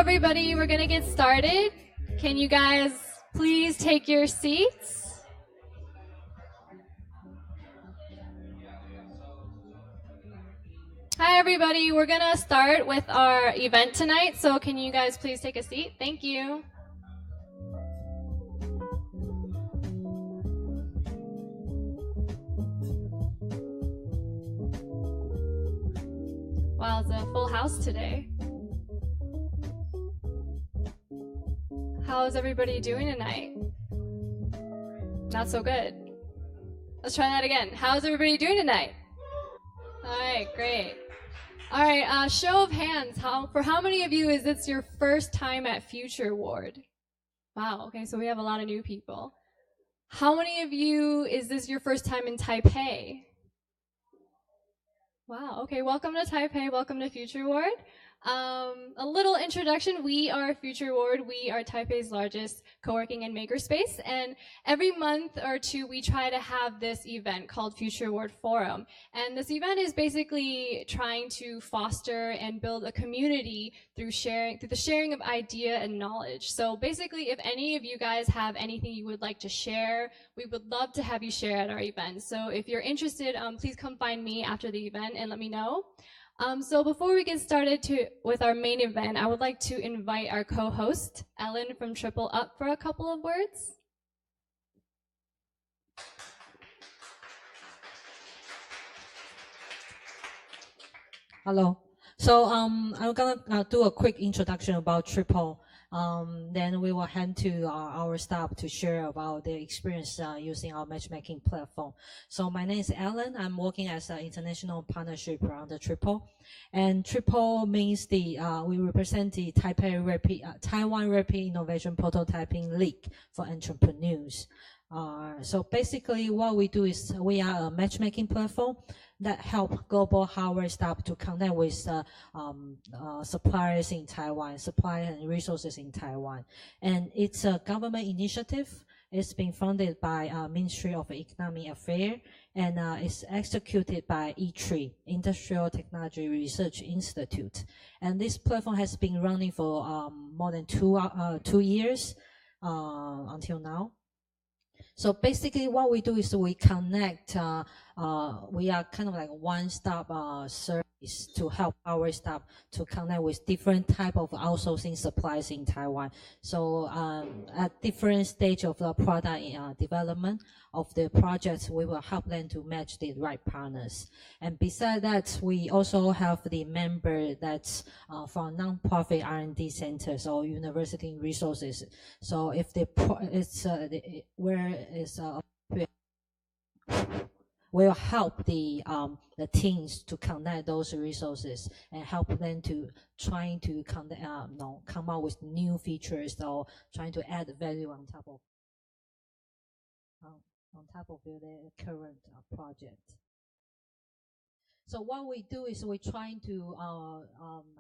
everybody. We're going to get started. Can you guys please take your seats? Hi, everybody. We're going to start with our event tonight. So can you guys please take a seat? Thank you. Wow, it's a full house today. How is everybody doing tonight? Not so good. Let's try that again. How's everybody doing tonight? All right, great. All right, show of hands. For how many of you is this your first time at FutureWard? Wow, okay, so we have a lot of new people. How many of you is this your first time in Taipei? Wow, okay, welcome to Taipei, welcome to FutureWard. A little introduction, we are FutureWard. We are Taipei's largest co-working and makerspace, and every month or two we try to have this event called FutureWard Forum. And this event is basically trying to foster and build a community through the sharing of idea and knowledge. So basically, if any of you guys have anything you would like to share, we would love to have you share at our event. So if you're interested, please come find me after the event and let me know. So before we get started with our main event, I would like to invite our co-host, Ellen from Triple up for a couple of words. Hello. So I'm gonna do a quick introduction about Triple. Then we will hand to our staff to share about their experience using our matchmaking platform. So my name is Ellen. I'm working as an international partnership around the Triple. And Triple means we represent the Taiwan Rapid Innovation Prototyping League for entrepreneurs. So basically what we do is we are a matchmaking platform that help global hardware staff to connect with suppliers in Taiwan, supply and resources in Taiwan. And it's a government initiative. It's been funded by Ministry of Economic Affairs, and it's executed by E3, Industrial Technology Research Institute. And this platform has been running for more than 2 years until now. So basically what we do is we connect, we are kind of like one-stop service to help our staff to connect with different type of outsourcing suppliers in Taiwan. So at different stage of the product development of the projects, we will help them to match the right partners. And besides that, we also have the member that's from nonprofit R&D centers or university resources. So if will help the teams to connect those resources and help them to trying to come out with new features or trying to add value on top of their current project. So what we do is we're trying to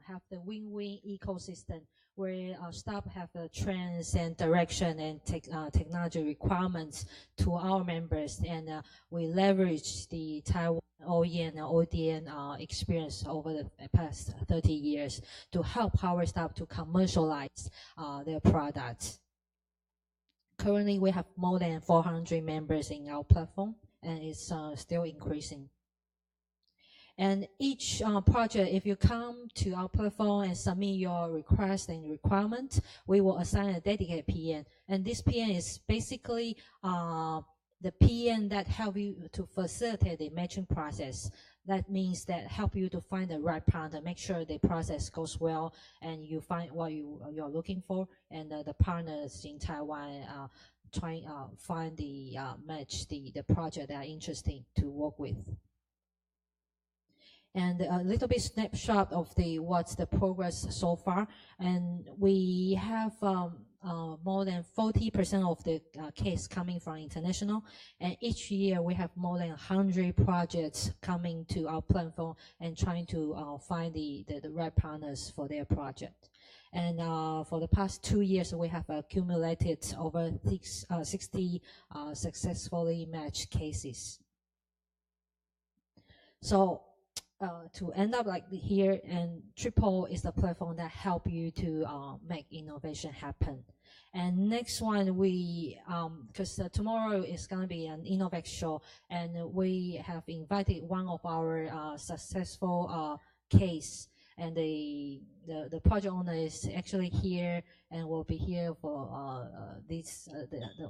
have the win-win ecosystem where staff have the trends and direction and technology requirements to our members, and we leverage the Taiwan OEM and ODM experience over the past 30 years to help our staff to commercialize their products. Currently, we have more than 400 members in our platform, and it's still increasing. And each project, if you come to our platform and submit your request and requirement, we will assign a dedicated PM. And this PM is basically the PM that help you to facilitate the matching process. That means that help you to find the right partner, make sure the process goes well, and you find what you're looking for, and the partners in Taiwan find the match the project that are interesting to work with. And a little bit snapshot of what's the progress so far. And we have more than 40% of the case coming from international. And each year we have more than 100 projects coming to our platform and trying to find the right partners for their project. And for the past 2 years, we have accumulated over 60 successfully matched cases. So to end up like here, and Triple is the platform that help you to make innovation happen. And next one, we because tomorrow is gonna be an Innovate show, and we have invited one of our successful case, and the project owner is actually here and will be here for the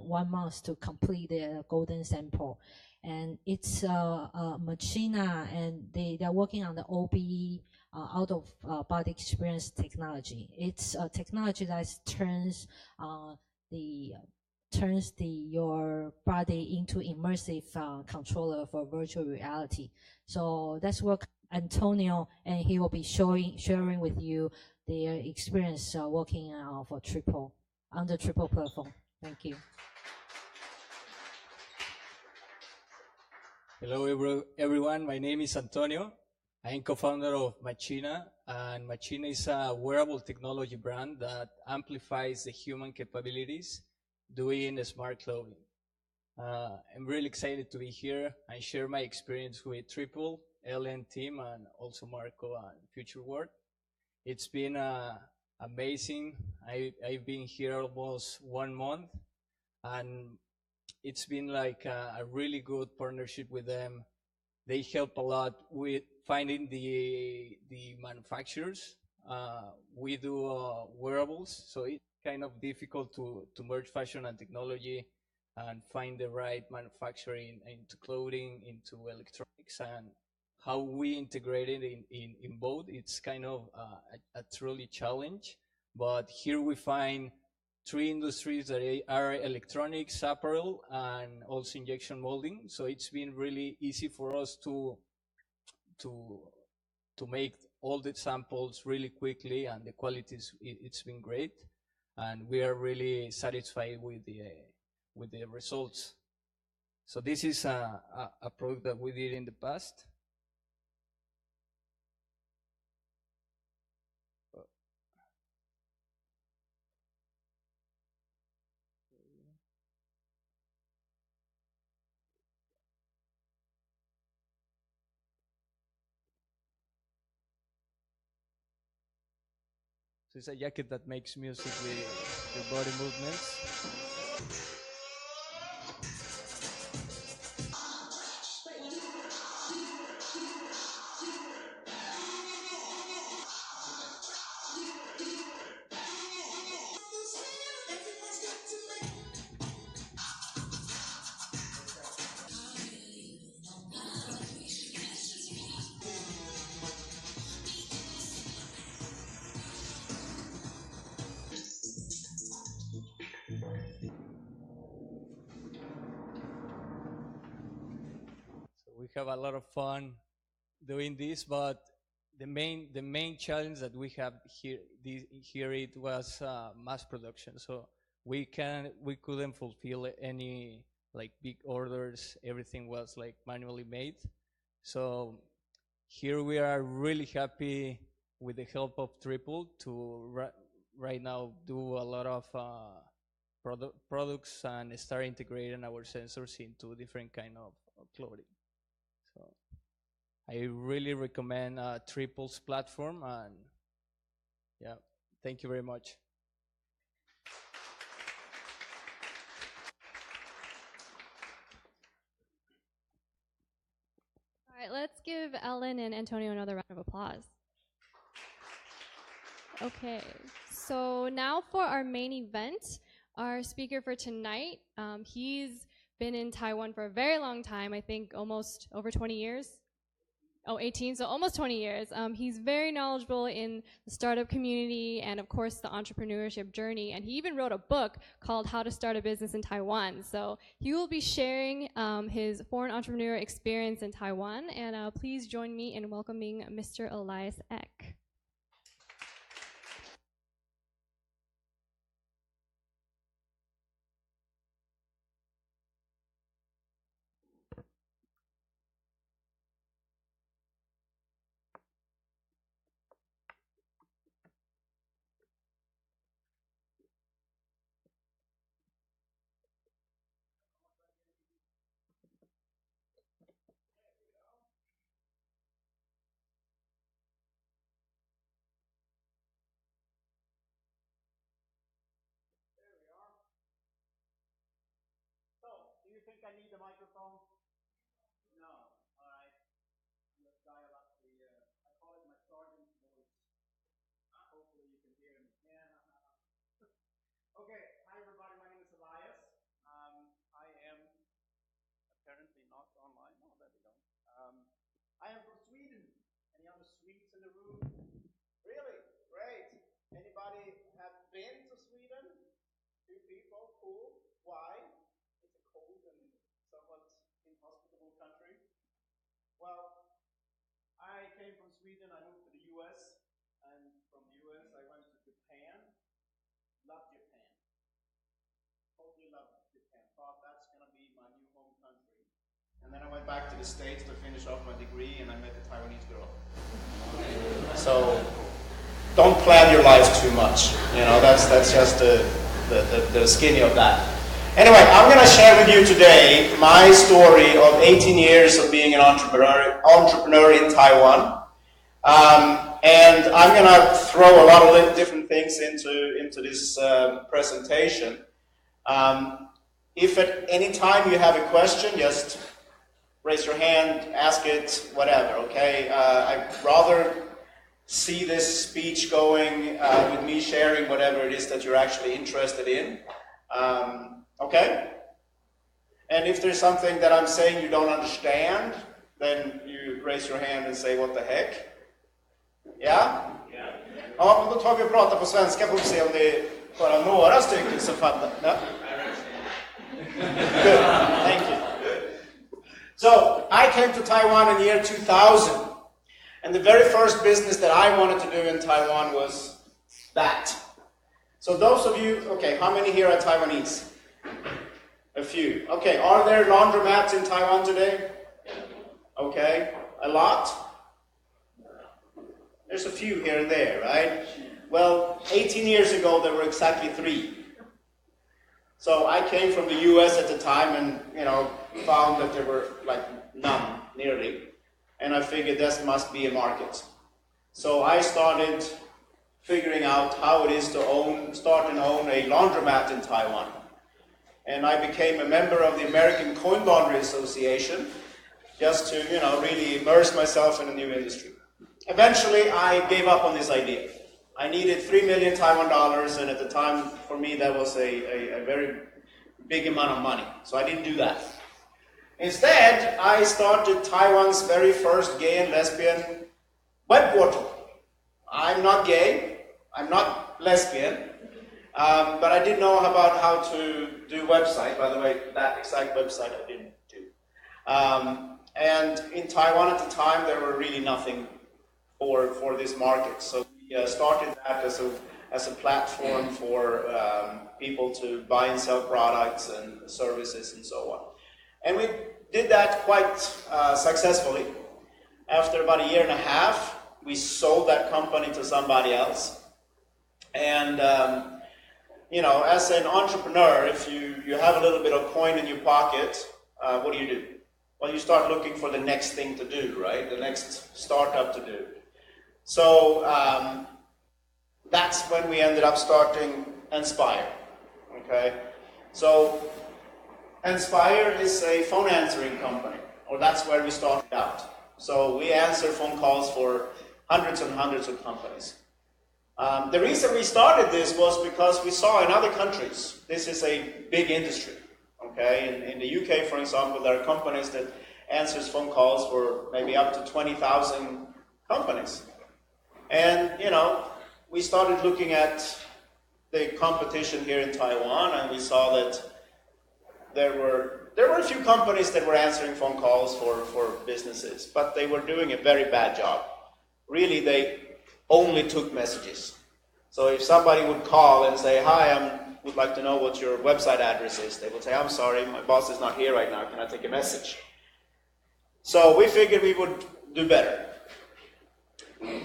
1 month to complete the golden sample. And it's Machina, and they're working on the OBE, out of body experience technology. It's a technology that turns your body into immersive controller for virtual reality. So that's what Antonio, and he will be sharing with you their experience working for Triple on the Triple platform. Thank you. Hello, everyone. My name is Antonio. I am co-founder of Machina, and Machina is a wearable technology brand that amplifies the human capabilities doing smart clothing. I'm really excited to be here and share my experience with Triple, LN team, and also Marco and FutureWard. It's been amazing. I've been here almost 1 month, and it's been like a really good partnership with them. They help a lot with finding the manufacturers. We do wearables, so it's kind of difficult to merge fashion and technology and find the right manufacturing into clothing, into electronics, and how we integrate it in both. It's kind of a truly challenge, but here we find 3 industries that are electronics, apparel, and also injection molding. So it's been really easy for us to make all the samples really quickly, and the quality it's been great, and we are really satisfied with the results. So this is a product that we did in the past. So it's a jacket that makes music with your body movements. So we have a lot of fun doing this, but the main challenge that we have here it was mass production. So we couldn't fulfill any like big orders. Everything was like manually made. So here we are really happy with the help of Triple to right now do a lot of products and start integrating our sensors into different kind of clothing. So I really recommend Triple's platform, and yeah, thank you very much. All right, let's give Ellen and Antonio another round of applause. Okay, so now for our main event, our speaker for tonight, he's been in Taiwan for a very long time, I think almost over 20 years. Oh, 18, so almost 20 years. He's very knowledgeable in the startup community and, of course, the entrepreneurship journey. And he even wrote a book called How to Start a Business in Taiwan. So he will be sharing his foreign entrepreneur experience in Taiwan. And please join me in welcoming Mr. Elias Eck. you think I need the microphone? No. All right. Let's dial up the, I call it my sergeant's voice. Hopefully you can hear me. Yeah. Okay. Hi, everybody. My name is Elias. I am apparently not online. Oh, there we go. I am from Sweden. Any other Swedes in the room? Really? Great. Anybody have been to Sweden? 2 people. Cool. Why? It's a cold and somewhat inhospitable country. Well, I came from Sweden. I moved to the U.S. And from the U.S. I went to Japan. Loved Japan. Totally loved Japan. Thought that's going to be my new home country. And then I went back to the States to finish off my degree, and I met a Taiwanese girl. So don't plan your life too much. You know, that's just the skinny of that. Anyway, I'm going to share with you today my story of 18 years of being an entrepreneur in Taiwan. And I'm going to throw a lot of different things into this presentation. If at any time you have a question, just raise your hand, ask it, whatever, okay? I'd rather see this speech going with me sharing whatever it is that you're actually interested in. Okay? And if there's something that I'm saying you don't understand, then you raise your hand and say, what the heck? Ja? Ja, men då tar vi och pratar på svenska för att se om det är bara några stycken som fattar. Ja? Good, thank you. So, I came to Taiwan in the year 2000. And the very first business that I wanted to do in Taiwan was that. So those of you, okay, how many here are Taiwanese? A few. Okay, are there laundromats in Taiwan today? Okay, a lot? There's a few here and there, right? Well, 18 years ago there were exactly 3. So I came from the US at the time and, you know, found that there were like none, nearly. And I figured this must be a market. So I started figuring out how it is to start and own a laundromat in Taiwan. And I became a member of the American Coin Laundry Association just to, you know, really immerse myself in a new industry. Eventually, I gave up on this idea. I needed 3 million Taiwan dollars, and at the time, for me, that was a very big amount of money. So I didn't do that. Instead, I started Taiwan's very first gay and lesbian web portal. I'm not gay, I'm not lesbian, but I did know about how to do website. By the way, that exact website I didn't do. And in Taiwan at the time, there were really nothing for this market. So we started that as a platform for people to buy and sell products and services and so on. And we did that quite successfully. After about 1.5 years, we sold that company to somebody else. And, you know, as an entrepreneur, if you have a little bit of coin in your pocket, what do? Well, you start looking for the next thing to do, right? The next startup to do. So that's when we ended up starting Inspire, okay? So Inspire is a phone answering company, or that's where we started out. So we answer phone calls for hundreds and hundreds of companies. The reason we started this was because we saw in other countries, this is a big industry, okay? In the UK, for example, there are companies that answers phone calls for maybe up to 20,000 companies. And, you know, we started looking at the competition here in Taiwan, and we saw that there were a few companies that were answering phone calls for businesses, but they were doing a very bad job. Really, they only took messages. So if somebody would call and say, hi, I would like to know what your website address is, they would say, I'm sorry, my boss is not here right now, can I take a message? So we figured we would do better.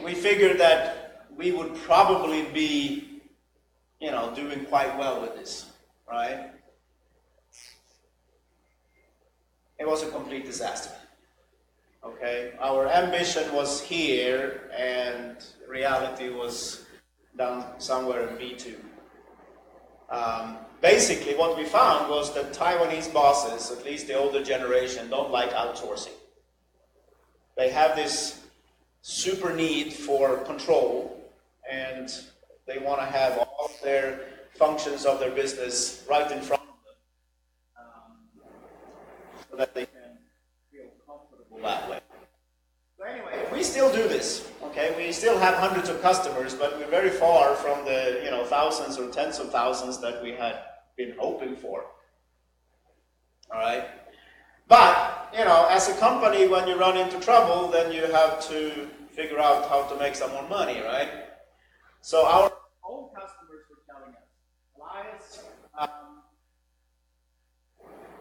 We figured that we would probably be, you know, doing quite well with this, right? It was a complete disaster, okay? Our ambition was here, and reality was down somewhere in B2. basically what we found was that Taiwanese bosses, at least the older generation, don't like outsourcing. They have this super need for control, and they want to have all of their functions of their business right in front of them, so that they can feel comfortable that way. So anyway, we still do this, okay? We still have hundreds of customers, but we're very far from the thousands or tens of thousands that we had been hoping for. All right? But, as a company, when you run into trouble, then you have to figure out how to make some more money, right? So our own customers were telling us, Elias,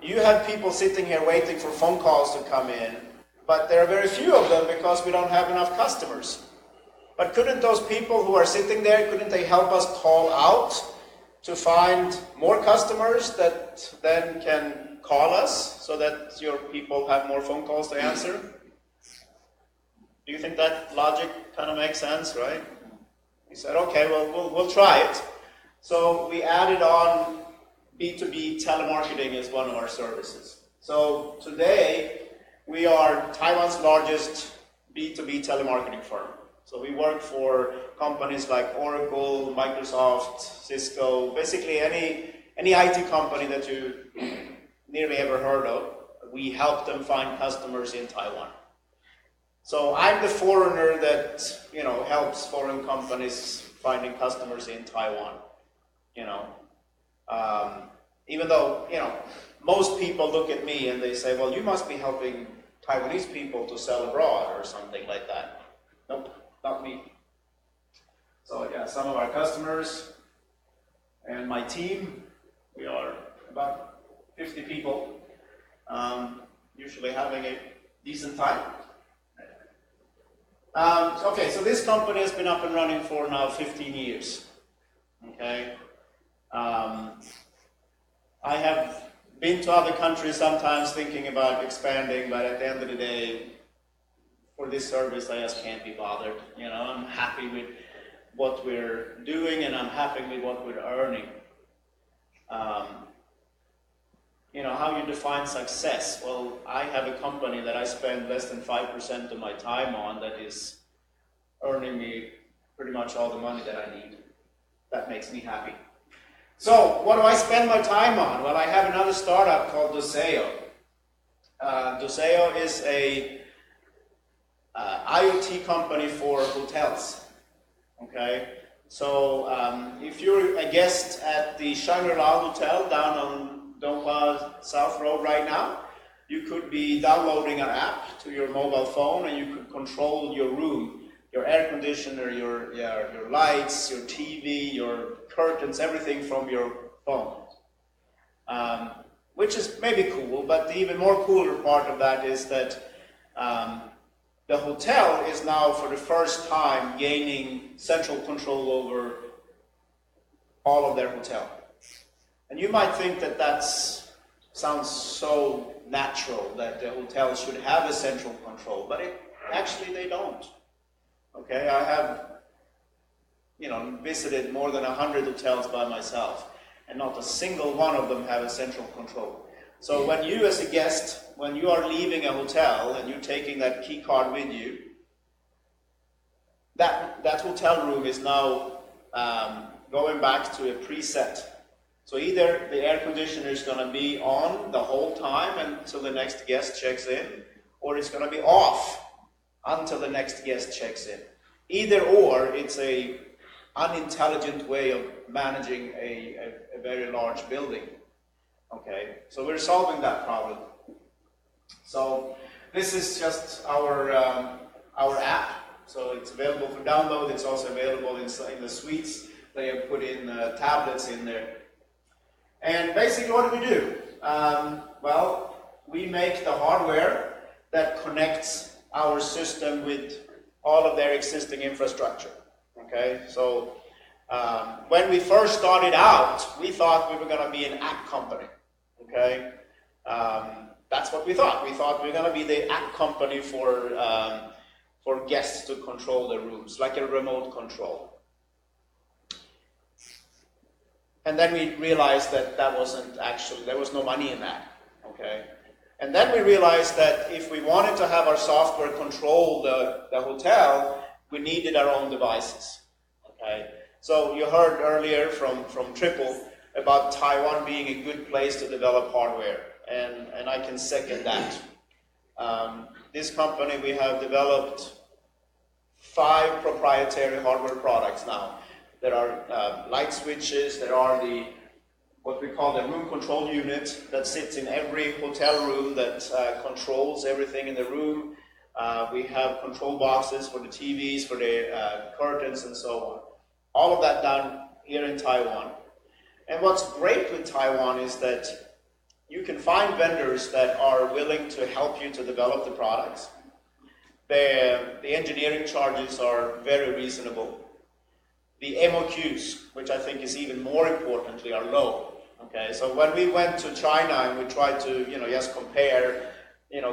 you have people sitting here waiting for phone calls to come in, but there are very few of them because we don't have enough customers. But couldn't those people who are sitting there, couldn't they help us call out to find more customers that then can call us so that your people have more phone calls to answer? Do you think that logic kind of makes sense, right? We said, okay, well, we'll try it. So we added on B2B telemarketing as one of our services. So today, we are Taiwan's largest B2B telemarketing firm. So we work for companies like Oracle, Microsoft, Cisco, basically any IT company that you nearly ever heard of. We help them find customers in Taiwan. So I'm the foreigner that helps foreign companies finding customers in Taiwan. Even though most people look at me and they say, well, you must be helping Taiwanese people to sell abroad or something like that. Nope, not me. So yeah, some of our customers and my team, we are about 50 people, usually having a decent time. Okay, so this company has been up and running for now 15 years. Okay, I have been to other countries sometimes thinking about expanding, but at the end of the day, for this service, I just can't be bothered. I'm happy with what we're doing, and I'm happy with what we're earning. How you define success? Well, I have a company that I spend less than 5% of my time on that is earning me pretty much all the money that I need. That makes me happy. So, what do I spend my time on? Well, I have another startup called Doceo. Doceo is a IoT company for hotels. Okay, so if you're a guest at the Shangri-La Hotel down on Donghua South Road right now, you could be downloading an app to your mobile phone, and you could control your room, your air conditioner, your lights, your TV, your curtains, everything from your phone. Which is maybe cool, but the even more cooler part of that is that the hotel is now, for the first time, gaining central control over all of their hotel. And you might think that sounds so natural, that the hotel should have a central control, but actually they don't. Okay, I have visited more than 100 hotels by myself, and not a single one of them have a central control. So when you, as a guest, when you are leaving a hotel and you're taking that key card with you, that hotel room is now going back to a preset. So either the air conditioner is going to be on the whole time until the next guest checks in, or it's going to be off until the next guest checks in. Either or, it's a unintelligent way of managing a very large building. Okay, so we're solving that problem. So this is just our app. So it's available for download. It's also available in the suites. They have put in tablets in there. And basically, what do? Well, we make the hardware that connects our system with all of their existing infrastructure. Okay, so when we first started out, we thought we were going to be an app company. Okay, that's what we thought. We thought we were going to be the app company for guests to control their rooms, like a remote control. And then we realized that that wasn't actually, there was no money in that, okay? And then we realized that if we wanted to have our software control the hotel, we needed our own devices, okay? So you heard earlier from Triple about Taiwan being a good place to develop hardware, and I can second that. This company, we have developed 5 proprietary hardware products now. There are light switches, there are what we call the room control unit that sits in every hotel room that controls everything in the room. We have control boxes for the TVs, for the curtains, and so on. All of that done here in Taiwan. And what's great with Taiwan is that you can find vendors that are willing to help you to develop the products. The engineering charges are very reasonable. The MOQs, which I think is even more importantly, are low. Okay, so when we went to China and we tried to, just compare,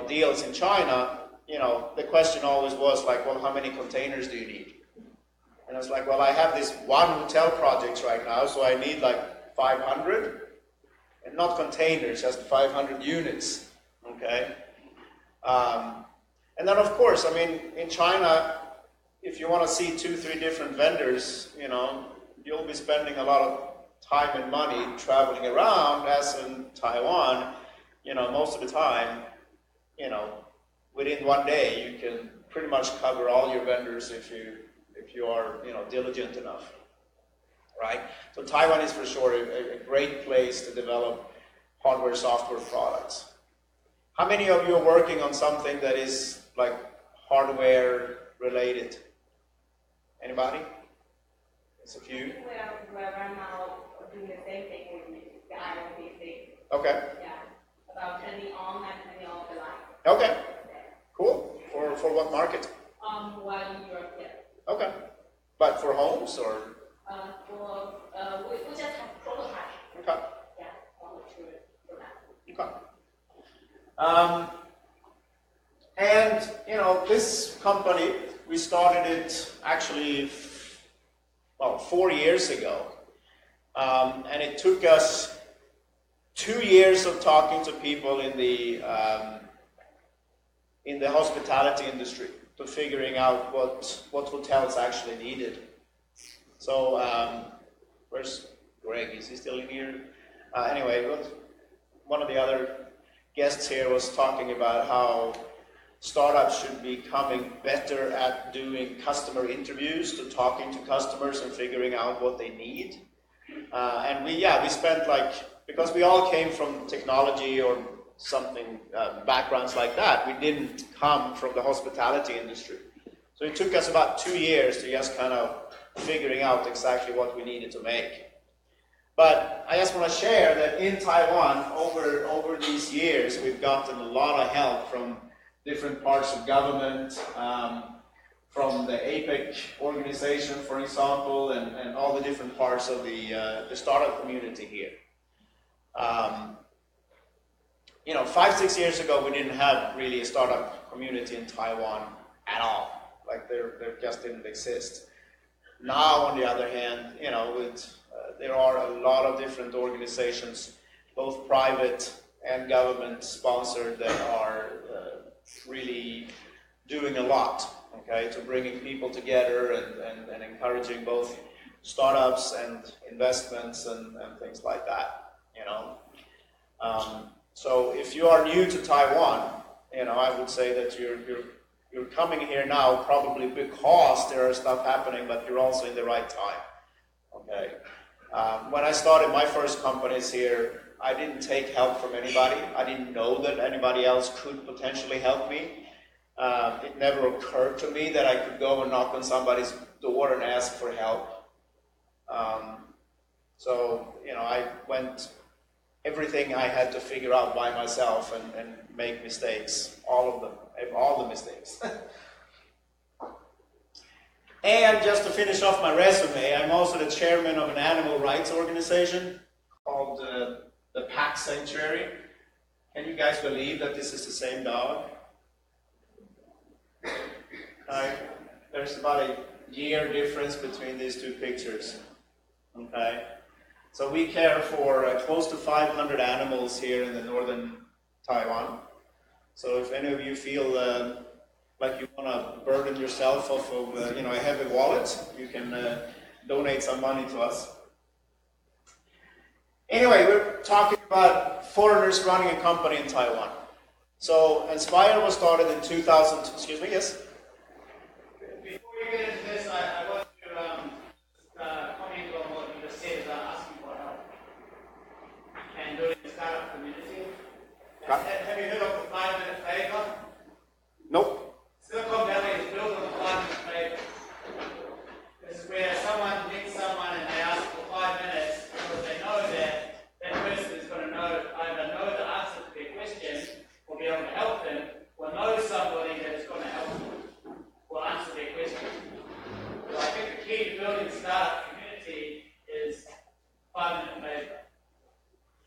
deals in China, the question always was like, well, how many containers do you need? And I was like, well, I have this one hotel project right now, so I need like 500, and not containers, just 500 units. Okay. And then, of course, in China, if you want to see 2-3 different vendors, you'll be spending a lot of time and money traveling around. As in Taiwan, most of the time, within one day, you can pretty much cover all your vendors if you are, diligent enough, right? So Taiwan is for sure a great place to develop hardware, software products. How many of you are working on something that is like hardware related? Anybody? It's a few. We're right now doing the same thing with the IoT thing. Okay. Yeah. About turning on and turning off the light. Okay. Cool. For what market? While in Europe, yeah. Okay. But for homes or? We just have prototype. Okay. Yeah. For that. Okay. And this company, we started it actually 4 years ago, and it took us 2 years of talking to people in the hospitality industry to figuring out what hotels actually needed. So where's Greg? Is he still in here? Anyway, one of the other guests here was talking about how startups should be becoming better at doing customer interviews, to talking to customers and figuring out what they need. And we spent because we all came from technology or something, backgrounds like that. We didn't come from the hospitality industry. So it took us about 2 years to just kind of figuring out exactly what we needed to make. But I just want to share that in Taiwan, over these years, we've gotten a lot of help from different parts of government, from the APEC organization, for example, and all the different parts of the startup community here. 5-6 years ago, we didn't have really a startup community in Taiwan at all. There just didn't exist. Now, on the other hand, there are a lot of different organizations, both private and government sponsored, that are really doing a lot, okay, to bringing people together and encouraging both startups and investments and things like that, So if you are new to Taiwan, I would say that you're coming here now probably because there is stuff happening, but you're also in the right time, okay? When I started my first companies here, I didn't take help from anybody. I didn't know that anybody else could potentially help me. It never occurred to me that I could go and knock on somebody's door and ask for help. I went everything I had to figure out by myself and make mistakes, all the mistakes. And just to finish off my resume, I'm also the chairman of an animal rights organization called the Pack Sanctuary. Can you guys believe that this is the same dog? There's about a year difference between these two pictures. Okay, So we care for close to 500 animals here in the northern Taiwan. So if any of you feel like you want to burden yourself off of a heavy wallet, you can donate some money to us. Anyway, we're talking about foreigners running a company in Taiwan. So Inspire was started in 2000. Excuse me, yes? Before we get into this, I want to comment on what you just said about asking for help and doing the startup community. Have you heard of the 5-minute favor? Nope. Silicon Valley is built on the 5-minute favor. This is where someone meets someone and they ask for 5 minutes because they know that that person is going to either know the answer to their question or be able to help them, or know somebody that is going to help them or answer their question. So I think the key to building a startup community is 5-minute favor.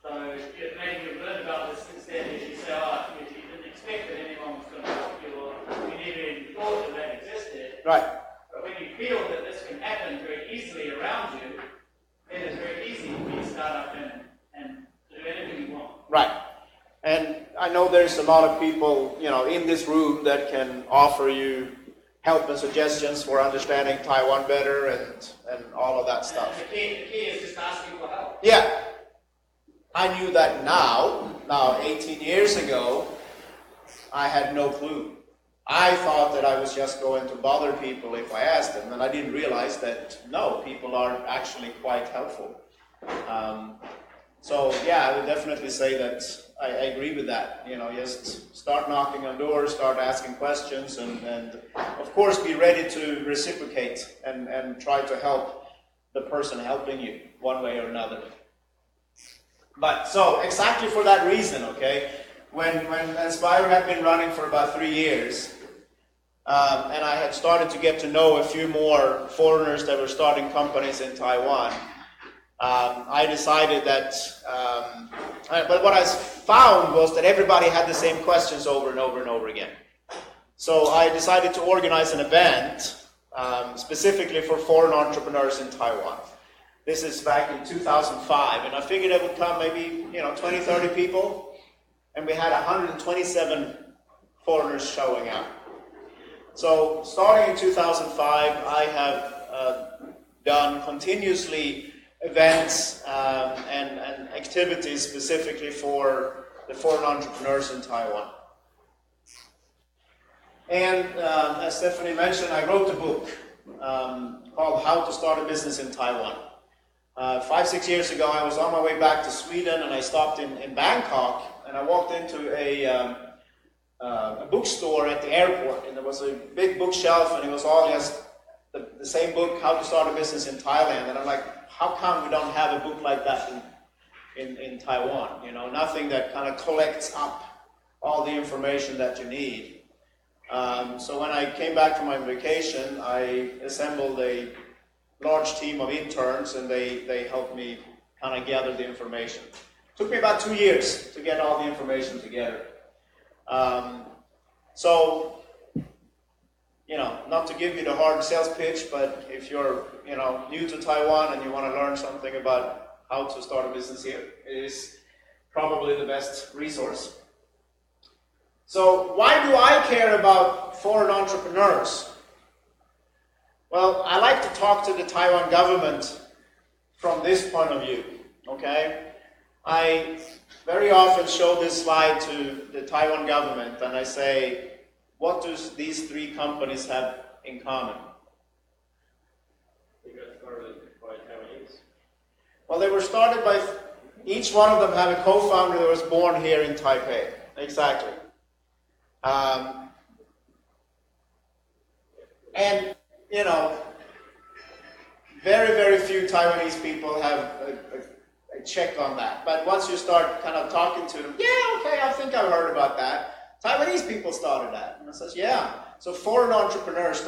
So maybe you've learned about this since then, as you say, you didn't expect that anyone was going to help you, or you never even thought that existed. Right. But when you feel that this can happen very easily around you, then it's very easy for you to start up and do anything you want. Right. And I know there's a lot of people, in this room that can offer you help and suggestions for understanding Taiwan better and all of that stuff. And the key is just asking for help. Yeah. I knew that now, 18 years ago, I had no clue. I thought that I was just going to bother people if I asked them, and I didn't realize that, no, people are actually quite helpful. So, yeah, I would definitely say that I agree with that. Just start knocking on doors, start asking questions, and of course be ready to reciprocate and try to help the person helping you one way or another. But so exactly for that reason, okay, when Inspire had been running for about 3 years, and I had started to get to know a few more foreigners that were starting companies in Taiwan, I decided that, but what I found was that everybody had the same questions over and over and over again. So I decided to organize an event specifically for foreign entrepreneurs in Taiwan. This is back in 2005, and I figured it would come maybe 20, 30 people, and we had 127 foreigners showing up. So starting in 2005, I have done continuously events and activities specifically for the foreign entrepreneurs in Taiwan. And as Stephanie mentioned, I wrote a book called How to Start a Business in Taiwan. 5-6 years ago, I was on my way back to Sweden, and I stopped in Bangkok, and I walked into a bookstore at the airport, and there was a big bookshelf, and it was all just the same book, How to Start a Business in Thailand. And I'm like, how come we don't have a book like that in Taiwan? Nothing that kind of collects up all the information that you need. So when I came back from my vacation, I assembled a large team of interns, and they helped me kind of gather the information. It took me about 2 years to get all the information together. So, not to give you the hard sales pitch, but if you're, new to Taiwan and you want to learn something about how to start a business here, it is probably the best resource. So why do I care about foreign entrepreneurs? Well, I like to talk to the Taiwan government from this point of view, okay? I very often show this slide to the Taiwan government, and I say, what do these 3 companies have in common? They got started by Taiwanese. Well, they were started by, each one of them had a co-founder that was born here in Taipei. Exactly. And, very, very few Taiwanese people have a check on that. But once you start kind of talking to them, yeah, okay, I think I've heard about that. Taiwanese people started that. And I says, yeah. So foreign entrepreneurs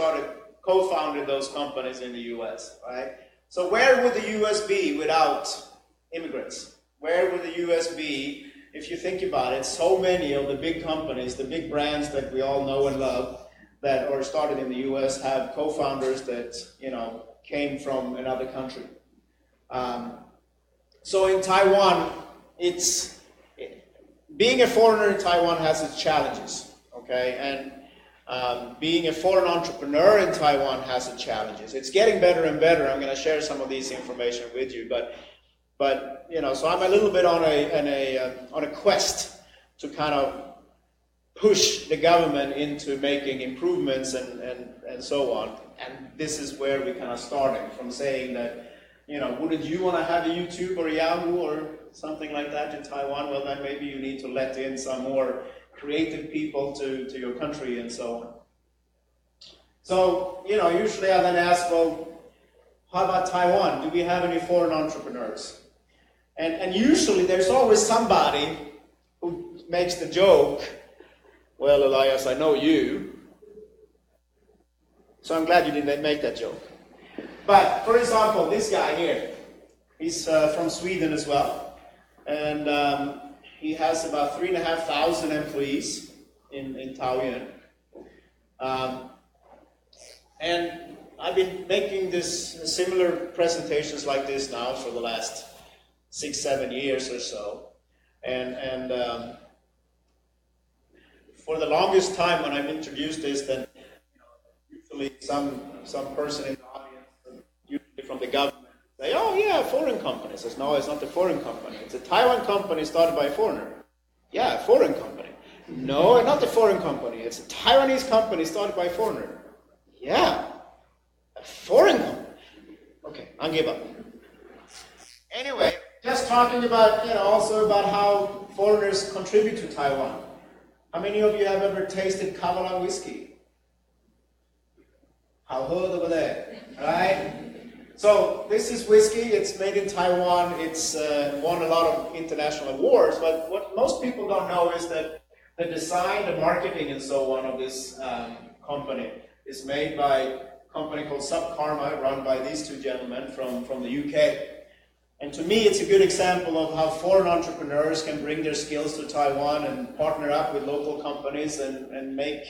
co-founded those companies in the US, right? So where would the US be without immigrants? Where would the US be, if you think about it, so many of the big companies, the big brands that we all know and love, that are started in the US have co-founders that, came from another country. So in Taiwan, being a foreigner in Taiwan has its challenges, okay? And being a foreign entrepreneur in Taiwan has its challenges. It's getting better and better. I'm going to share some of these information with you, but you know, so I'm a little bit on a quest to kind of push the government into making improvements and so on. And this is where we kind of starting from, saying that, you know, wouldn't you want to have a YouTube or a Yahoo or something like that in Taiwan? Well, then maybe you need to let in some more creative people to your country and so on. So, you know, usually I then ask, well, how about Taiwan? Do we have any foreign entrepreneurs? And usually there's always somebody who makes the joke, well, Elias, I know you, so I'm glad you didn't make that joke. But, for example, this guy here, he's from Sweden as well, and he has about 3,500 employees in Taoyuan. And I've been making similar presentations like this now for the last 6-7 years or so. And for the longest time when I've introduced this, then usually some person in the audience, usually from the government, say, oh yeah, a foreign company. I says, no, it's not a foreign company. It's a Taiwan company started by a foreigner. Yeah, a foreign company. No, not a foreign company. It's a Taiwanese company started by a foreigner. Yeah, a foreign company. Okay, I'll give up. Anyway, just talking about, you know, also about how foreigners contribute to Taiwan. How many of you have ever tasted Kavalan whiskey? How heard over there, right? So this is whiskey. It's made in Taiwan. It's won a lot of international awards. But what most people don't know is that the design, the marketing, and so on of this company is made by a company called Subkarma, run by these two gentlemen from the UK. And to me, it's a good example of how foreign entrepreneurs can bring their skills to Taiwan and partner up with local companies and make,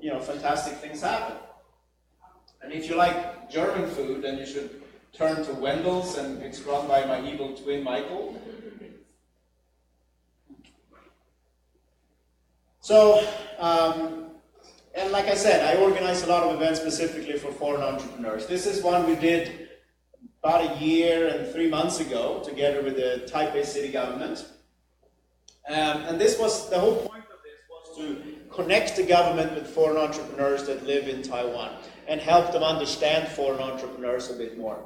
you know, fantastic things happen. And if you like German food, then you should turn to Wendel's, and it's run by my evil twin, Michael. So, and like I said, I organize a lot of events specifically for foreign entrepreneurs. This is one we did about a year and 3 months ago, together with the Taipei city government. And this was, the whole point of this was to connect the government with foreign entrepreneurs that live in Taiwan and help them understand foreign entrepreneurs a bit more.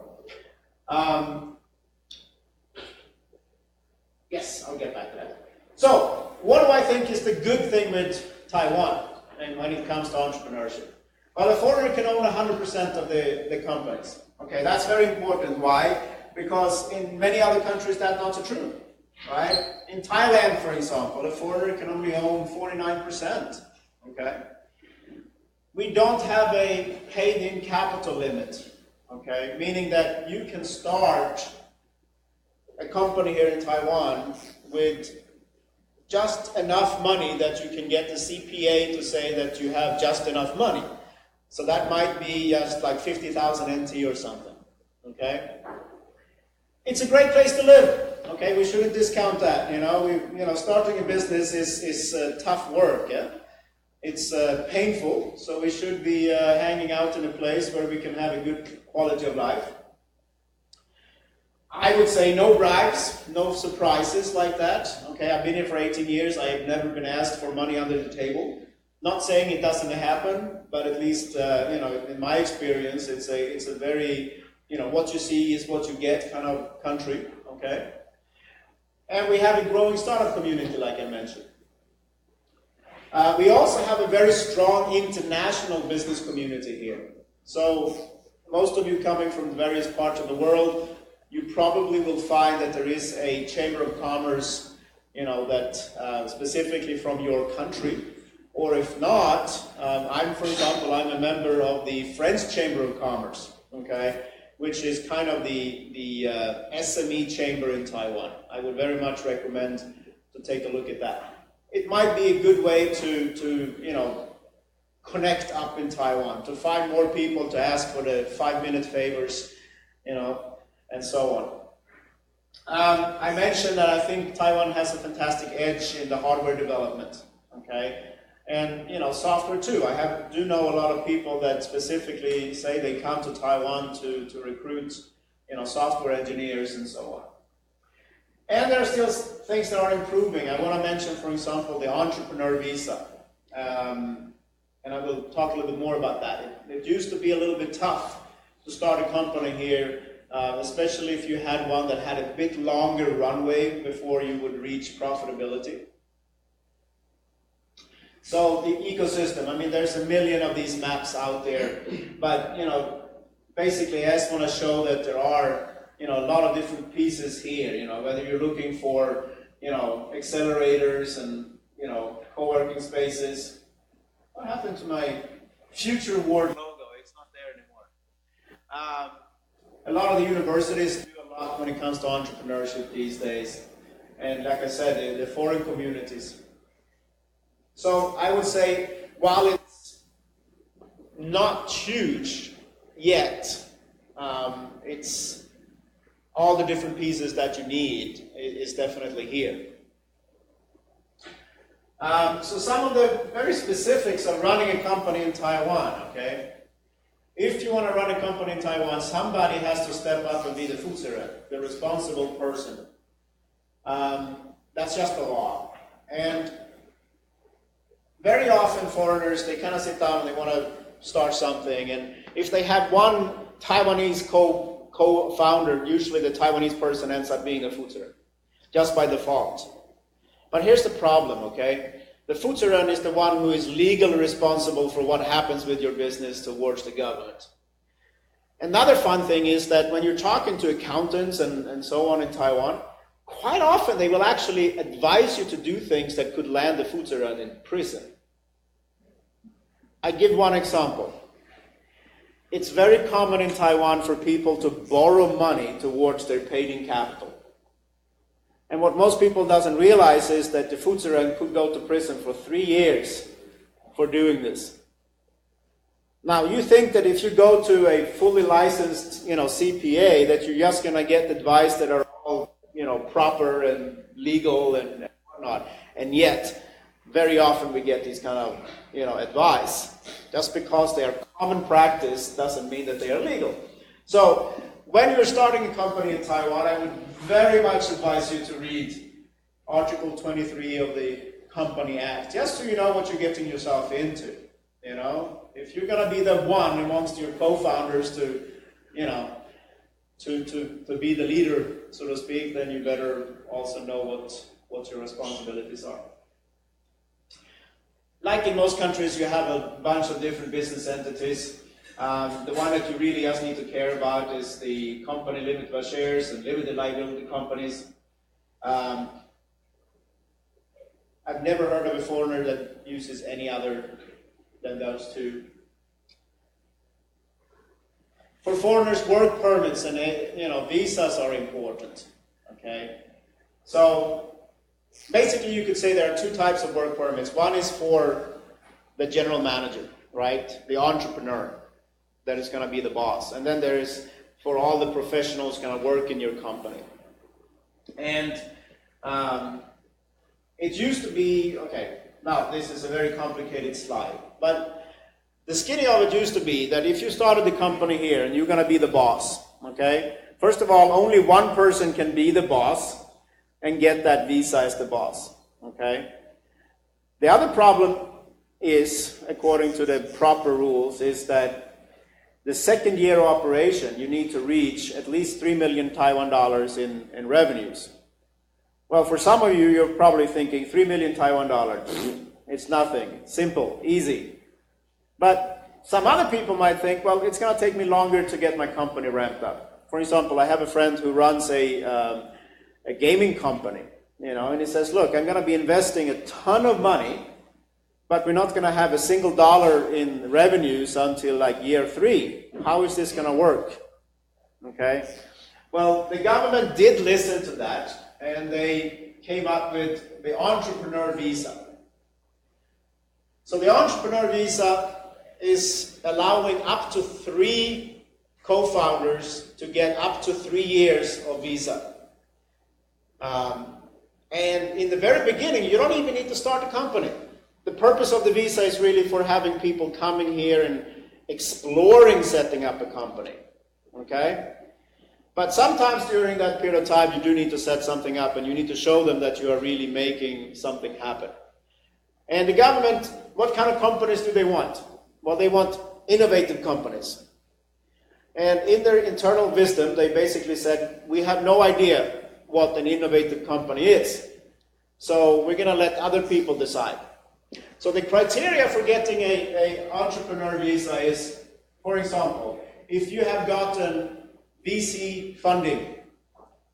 Yes, I'll get back to that. So, what do I think is the good thing with Taiwan and when it comes to entrepreneurship? Well, a foreigner can own 100% of the companies. Okay, that's very important. Why? Because in many other countries that's not so true, right? In Thailand, for example, a foreigner can only own 49%, okay? We don't have a paid-in capital limit, okay? Meaning that you can start a company here in Taiwan with just enough money that you can get the CPA to say that you have just enough money. So that might be just like 50,000 NT or something, okay? It's a great place to live, okay? We shouldn't discount that, you know? Starting a business is tough work, yeah? It's painful, so we should be hanging out in a place where we can have a good quality of life. I would say no bribes, no surprises like that, okay? I've been here for 18 years. I have never been asked for money under the table. Not saying it doesn't happen, but at least, in my experience, it's a very, what you see is what you get kind of country, okay? And we have a growing startup community, like I mentioned. We also have a very strong international business community here. So most of you coming from various parts of the world, you probably will find that there is a Chamber of Commerce, that specifically from your country. Or if not, for example, I'm a member of the French Chamber of Commerce, okay, which is kind of the SME chamber in Taiwan. I would very much recommend to take a look at that. It might be a good way to connect up in Taiwan, to find more people to ask for the 5-minute favors, and so on. I mentioned that I think Taiwan has a fantastic edge in the hardware development, okay? And, you know, software too. I do know a lot of people that specifically say they come to Taiwan to recruit, you know, software engineers and so on. And there are still things that are improving. I want to mention, for example, the entrepreneur visa. And I will talk a little bit more about that. It used to be a little bit tough to start a company here, especially if you had one that had a bit longer runway before you would reach profitability. So the ecosystem, I mean, there's a million of these maps out there, but, you know, basically I just want to show that there are, you know, a lot of different pieces here, you know, whether you're looking for, you know, accelerators and, you know, co-working spaces. What happened to my FutureWard logo? It's not there anymore. A lot of the universities do a lot when it comes to entrepreneurship these days. And like I said, the foreign communities. So I would say, while it's not huge yet, it's all the different pieces that you need is definitely here. So some of the very specifics of running a company in Taiwan, okay? If you want to run a company in Taiwan, somebody has to step up and be the Futsure, the responsible person. That's just the law. And very often foreigners, they kind of sit down and they want to start something. And if they have one Taiwanese co-founder, usually the Taiwanese person ends up being a Futsure, just by default. But here's the problem, okay? The Futsuren is the one who is legally responsible for what happens with your business towards the government. Another fun thing is that when you're talking to accountants and so on in Taiwan, quite often they will actually advise you to do things that could land the Futsuren in prison. I give one example. It's very common in Taiwan for people to borrow money towards their paid-in capital. And what most people doesn't realize is that the Futsuren could go to prison for 3 years for doing this. Now, you think that if you go to a fully licensed, you know, CPA, that you're just going to get advice that are all, you know, proper and legal and whatnot. And yet, very often we get these kind of, you know, advice. Just because they are common practice doesn't mean that they are legal. So, when you're starting a company in Taiwan, I would very much advise you to read Article 23 of the Company Act, just so you know what you're getting yourself into. You know, if you're going to be the one amongst your co-founders to, you know, to be the leader, so to speak, then you better also know what your responsibilities are. Like in most countries, you have a bunch of different business entities. The one that you really just need to care about is the company limited by shares and limited liability companies. I've never heard of a foreigner that uses any other than those two. For foreigners, work permits and, you know, visas are important. Okay, so basically you could say there are two types of work permits. One is for the general manager, right, the entrepreneur that is going to be the boss, and then there is for all the professionals going to work in your company. And it used to be, okay, now this is a very complicated slide, but the skinny of it used to be that if you started the company here and you're going to be the boss, okay, first of all, only one person can be the boss and get that visa as the boss, okay? The other problem is, according to the proper rules, is that the second year of operation, you need to reach at least 3 million Taiwan dollars in revenues. Well, for some of you, you're probably thinking 3 million Taiwan dollars. It's nothing. Simple. Easy. But some other people might think, well, it's going to take me longer to get my company ramped up. For example, I have a friend who runs a gaming company, you know, and he says, look, I'm going to be investing a ton of money, but we're not going to have a single dollar in revenues until like year 3. How is this going to work? Okay. Well, the government did listen to that, and they came up with the entrepreneur visa. So the entrepreneur visa is allowing up to 3 co-founders to get up to 3 years of visa. And in the very beginning, you don't even need to start a company. The purpose of the visa is really for having people coming here and exploring setting up a company. Okay? But sometimes during that period of time, you do need to set something up, and you need to show them that you are really making something happen. And the government, what kind of companies do they want? Well, they want innovative companies. And in their internal wisdom, they basically said, we have no idea what an innovative company is. So we're going to let other people decide. So the criteria for getting an entrepreneur visa is, for example, if you have gotten VC funding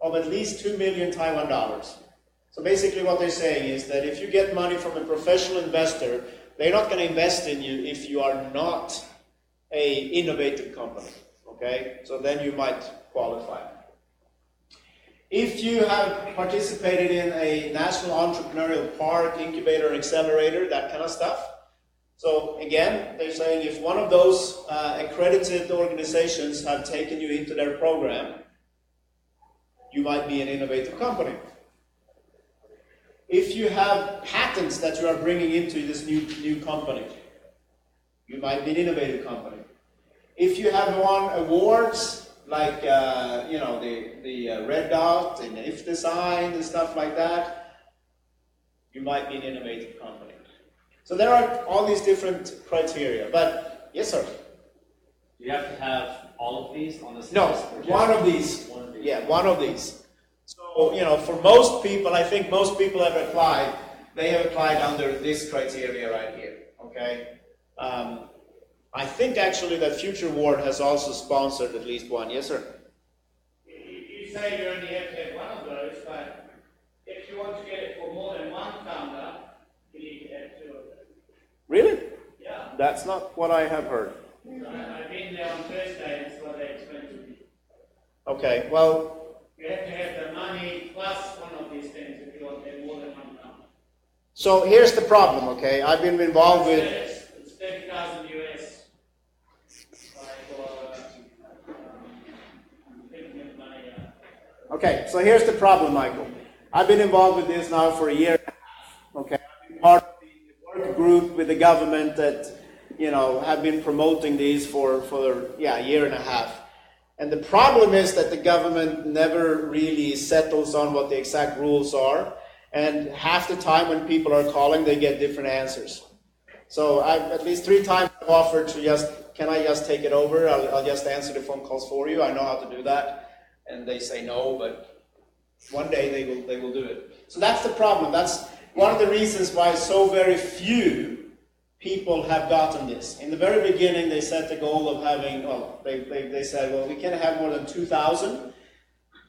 of at least 2 million Taiwan dollars. So basically what they're saying is that if you get money from a professional investor, they're not going to invest in you if you are not an innovative company. Okay? So then you might qualify. If you have participated in a national entrepreneurial park, incubator, accelerator, that kind of stuff. So again, they're saying if one of those accredited organizations have taken you into their program, you might be an innovative company. If you have patents that you are bringing into this new company, you might be an innovative company. If you have won awards like the Red Dot and If Design and stuff like that, you might be an innovative company. So there are all these different criteria. But yes, sir. Do you have to have all of these on the list? No, one of these. Yeah, one of these. So, for most people, I think most people have applied, they have applied under this criteria right here. Okay? I think actually that FutureWard has also sponsored at least one. Yes, sir? You say you only have to have one of those, but if you want to get it for more than one founder, you need to have two of them. Really? Yeah. That's not what I have heard. I've been there on Thursday, and it's what they explained to me. Okay, well, You have to have the money plus one of these things if you want to have more than one founder. so here's the problem, okay? I've been involved with... It's 30,000 US. Okay, so here's the problem, Michael. I've been involved with this now for a year and a half, okay? I've been part of the work group with the government that, have been promoting these for a year and a half. And the problem is that the government never really settles on what the exact rules are. And half the time when people are calling, they get different answers. So I've at least 3 times offered to can I just take it over? I'll just answer the phone calls for you. I know how to do that. And they say no, but one day they will do it. So that's the problem. That's one of the reasons why so very few people have gotten this. In the very beginning, they set the goal of having, they said, well, we can have more than 2,000.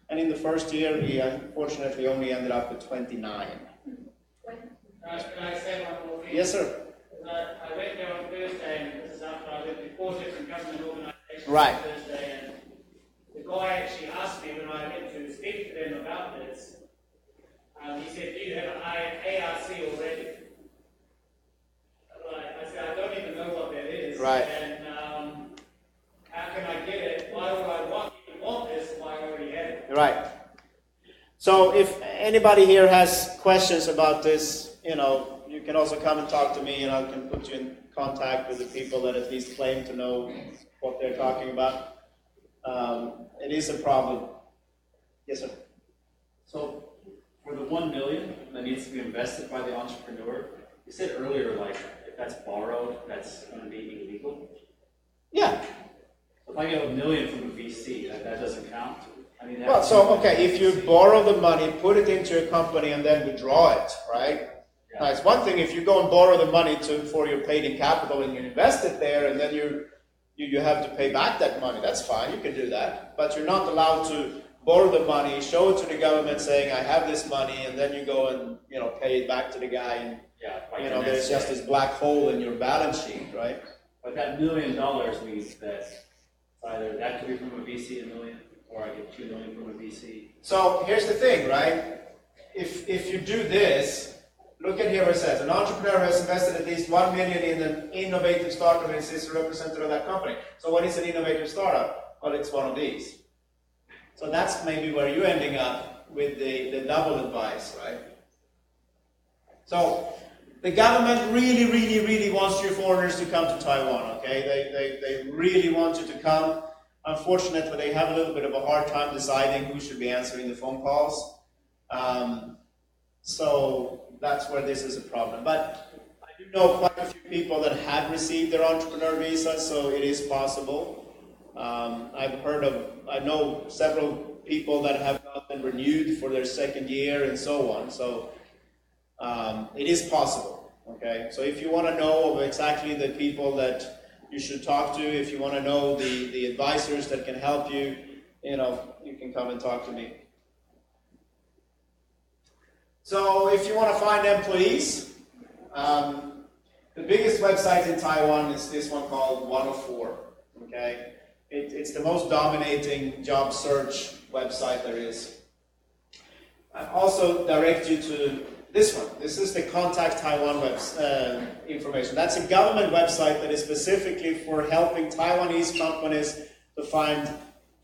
And in the first year, we unfortunately only ended up with 29. Can I say one more thing? Yes, sir. I went there on Thursday, and this is after I went to 4 different government organizations Right. on Thursday, and the guy actually asked me when I went to speak to them about this, he said, do you have an ARC already? I said, I don't even know what that is. Right. And how can I get it? Why would I want this if I already have it? Right. So if anybody here has questions about this, you can also come and talk to me, and I can put you in contact with the people that at least claim to know what they're talking about. It is a problem. Yes, sir. So, for the 1 million that needs to be invested by the entrepreneur, you said earlier, if that's borrowed, that's going to be illegal. Yeah. So if I get $1 million from a VC, that doesn't count. Well, so okay, if you borrow the money, put it into a company, and then withdraw it, right? Yeah. Now, it's one thing if you go and borrow the money for your paid-in capital and you invest it there, and then you have to pay back that money. That's fine, you can do that. But you're not allowed to borrow the money, show it to the government saying, I have this money, and then you go and pay it back to the guy, and there's just this black hole in your balance sheet, right? But that $1 million means that either that could be from a VC, $1 million, or I get $2 million from a VC. So here's the thing, right? If you do this, look at here where it says, an entrepreneur has invested at least 1 million in an innovative startup and is a representative of that company. So what is an innovative startup? Well, it's one of these. So that's maybe where you're ending up with the double advice, right? So the government really wants your foreigners to come to Taiwan, okay? They really want you to come. Unfortunately, they have a little bit of a hard time deciding who should be answering the phone calls. So that's where this is a problem. But I do know quite a few people that have received their entrepreneur visa, so it is possible. I know several people that have gotten renewed for their second year and so on. So it is possible, okay? So if you want to know of exactly the people that you should talk to, if you want to know the advisors that can help you, you can come and talk to me. So if you want to find employees, the biggest website in Taiwan is this one called 104, okay? It's the most dominating job search website there is. I also direct you to this one. This is the Contact Taiwan information. That's a government website that is specifically for helping Taiwanese companies to find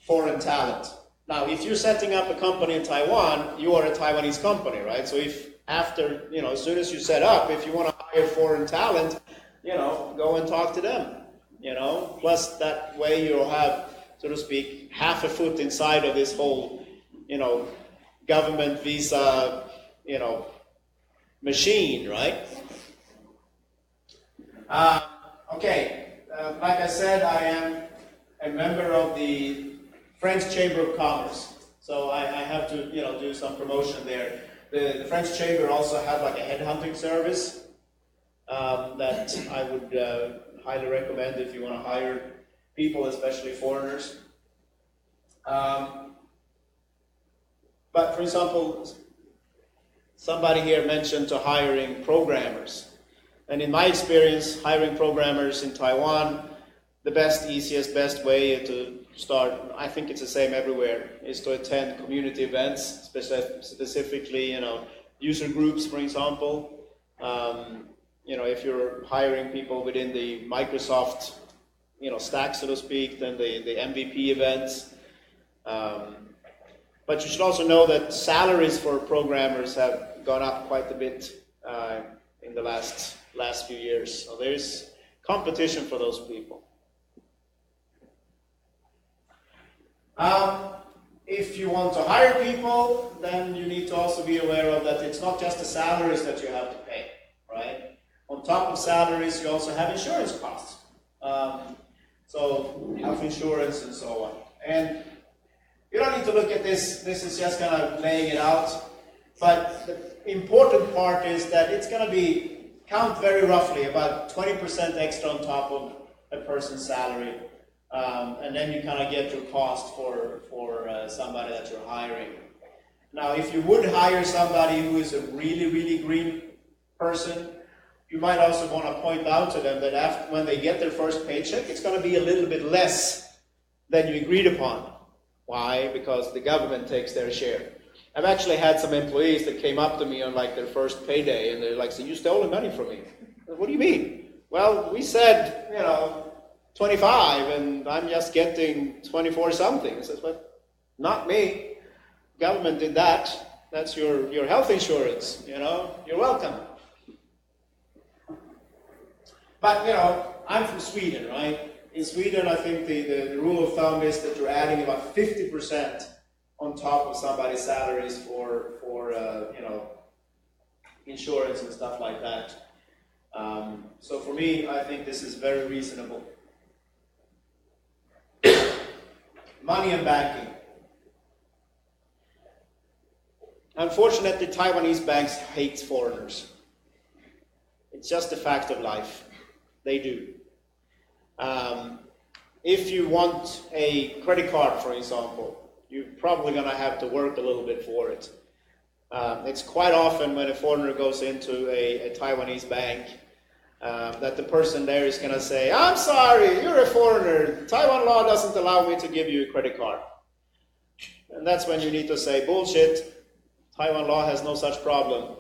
foreign talent. Now, if you're setting up a company in Taiwan, you are a Taiwanese company, right? So if after, as soon as you set up, if you want to hire foreign talent, go and talk to them, Plus that way you'll have, so to speak, half a foot inside of this whole, government visa, machine, right? Like I said, I am a member of the French Chamber of Commerce, so I have to, do some promotion there. The French Chamber also have like a headhunting service that I would highly recommend if you want to hire people, especially foreigners. But for example, somebody here mentioned to hiring programmers. And in my experience, hiring programmers in Taiwan, the best way to start, I think it's the same everywhere, is to attend community events, specifically, user groups, for example. If you're hiring people within the Microsoft, stack, so to speak, then the MVP events. But you should also know that salaries for programmers have gone up quite a bit in the last few years. So there's competition for those people. If you want to hire people, then you need to also be aware of that it's not just the salaries that you have to pay, right? On top of salaries, you also have insurance costs. So health insurance and so on. And you don't need to look at this. This is just kind of laying it out. But the important part is that it's going to count very roughly about 20% extra on top of a person's salary. And then you kind of get your cost for somebody that you're hiring. Now, if you would hire somebody who is a really green person, you might also want to point out to them that when they get their first paycheck, it's going to be a little bit less than you agreed upon. Why? Because the government takes their share. I've actually had some employees that came up to me on like their first payday, and they're like, "So you stole the money from me?" What do you mean? Well, we said, 25, and I'm just getting 24 something. I says, "But not me. Government did that. That's your health insurance. You're welcome." But I'm from Sweden, right? In Sweden, I think the rule of thumb is that you're adding about 50% on top of somebody's salaries for insurance and stuff like that. So for me, I think this is very reasonable. Money and banking. Unfortunately, Taiwanese banks hate foreigners. It's just a fact of life. They do. If you want a credit card, for example, you're probably going to have to work a little bit for it. It's quite often when a foreigner goes into a Taiwanese bank that the person there is going to say, "I'm sorry, you're a foreigner. Taiwan law doesn't allow me to give you a credit card." And that's when you need to say, "Bullshit, Taiwan law has no such problem.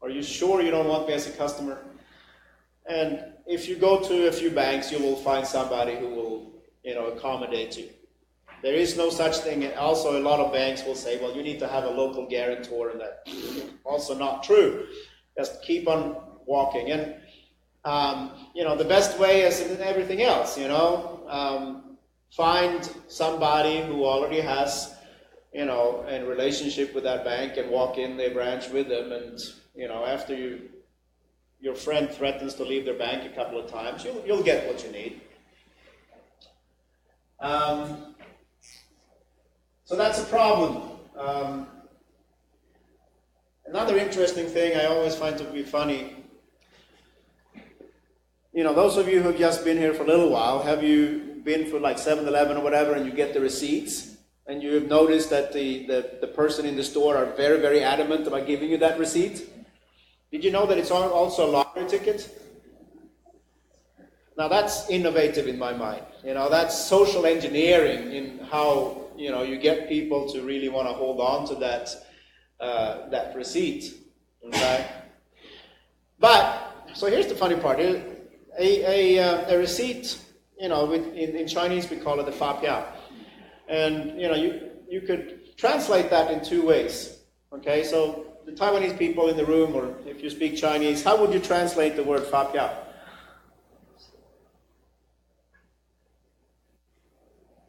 Are you sure you don't want me as a customer?" And if you go to a few banks, you will find somebody who will, accommodate you. There is no such thing. Also, a lot of banks will say, well, you need to have a local guarantor, and that's also not true. Just keep on walking. And, the best way is in everything else, find somebody who already has, a relationship with that bank and walk in their branch with them. And, after your friend threatens to leave their bank a couple of times, you'll get what you need. So that's a problem. Another interesting thing I always find to be funny, those of you who have just been here for a little while, have you been for like 7-Eleven or whatever and you get the receipts and you have noticed that the person in the store are very, very adamant about giving you that receipt? Did you know that it's also a lottery ticket? Now that's innovative in my mind. That's social engineering in how, you get people to really want to hold on to that receipt. Okay? But, so here's the funny part. A receipt, in Chinese we call it the fa piao. And, you could translate that in two ways. Okay, so the Taiwanese people in the room, or if you speak Chinese, how would you translate the word fa piao?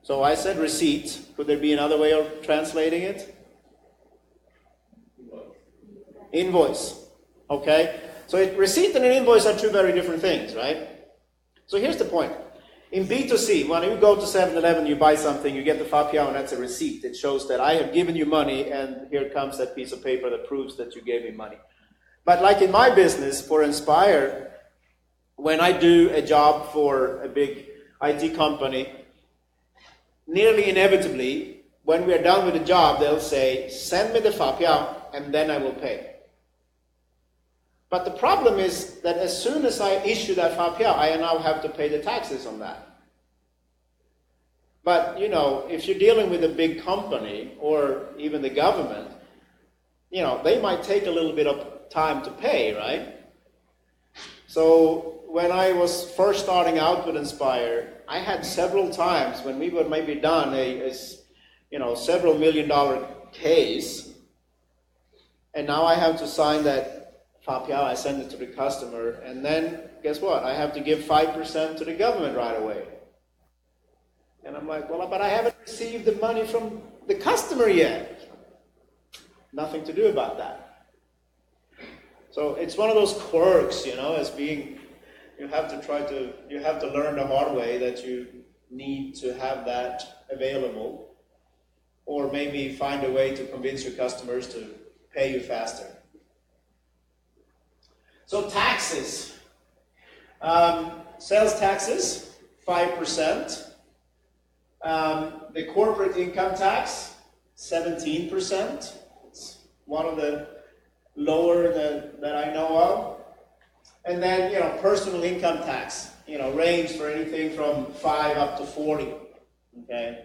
So I said receipt. Could there be another way of translating it? Invoice. Okay? So receipt and an invoice are two very different things, right? So here's the point. In B2C, when you go to 7-Eleven, you buy something, you get the fa piao, and that's a receipt. It shows that I have given you money, and here comes that piece of paper that proves that you gave me money. But like in my business, for Inspire, when I do a job for a big IT company, nearly inevitably, when we are done with the job, they'll say, send me the fa piao, and then I will pay. But the problem is that as soon as I issue that fa piao, I now have to pay the taxes on that. But, if you're dealing with a big company or even the government, they might take a little bit of time to pay, right? So when I was first starting out with Inspire, I had several times when we were maybe done a several $1 million case, and now I have to sign that fa piao, I send it to the customer, and then guess what? I have to give 5% to the government right away. And I'm like, well, but I haven't received the money from the customer yet. Nothing to do about that. So it's one of those quirks, as being, you have to learn the hard way that you need to have that available, or maybe find a way to convince your customers to pay you faster. So taxes. Sales taxes, 5%. The corporate income tax, 17%. It's one of the lower that I know of. And then, personal income tax, range for anything from 5 up to 40. Okay.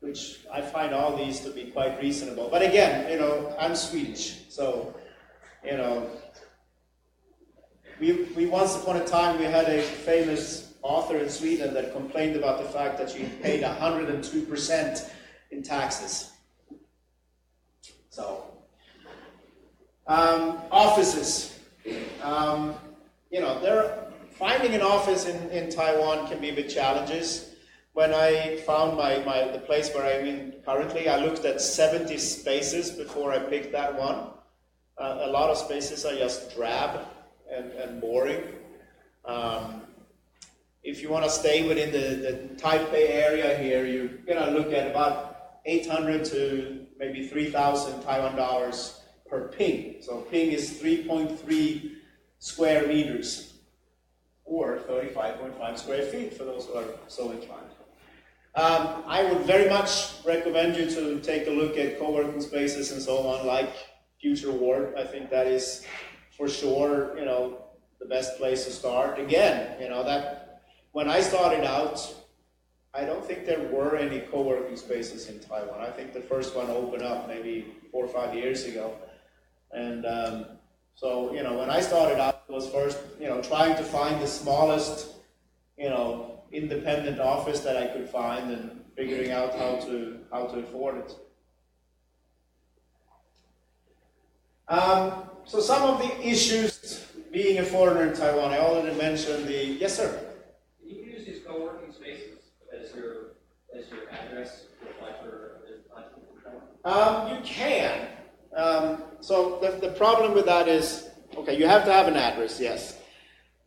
Which I find all these to be quite reasonable. But again, I'm Swedish, so, we once upon a time, we had a famous author in Sweden that complained about the fact that she paid 102% in taxes. So, offices. Finding an office in Taiwan can be a bit challenges. When I found the place where I'm in currently, I looked at 70 spaces before I picked that one. A lot of spaces are just drab and boring. If you want to stay within the Taipei area here, you're going to look at about 800 to maybe 3,000 Taiwan dollars per ping. So ping is 3.3 square meters, or 35.5 square feet for those who are so inclined. I would very much recommend you to take a look at co-working spaces and so on, like FutureWard. I think that is for sure, the best place to start. Again, that when I started out, I don't think there were any co-working spaces in Taiwan. I think the first one opened up maybe 4 or 5 years ago. And so, when I started out, it was first, trying to find the smallest, independent office that I could find and figuring out how to afford it. So some of the issues being a foreigner in Taiwan, I already mentioned the, yes sir? Can you use these co-working spaces as your address to apply for You can. So the problem with that is, okay, you have to have an address, yes.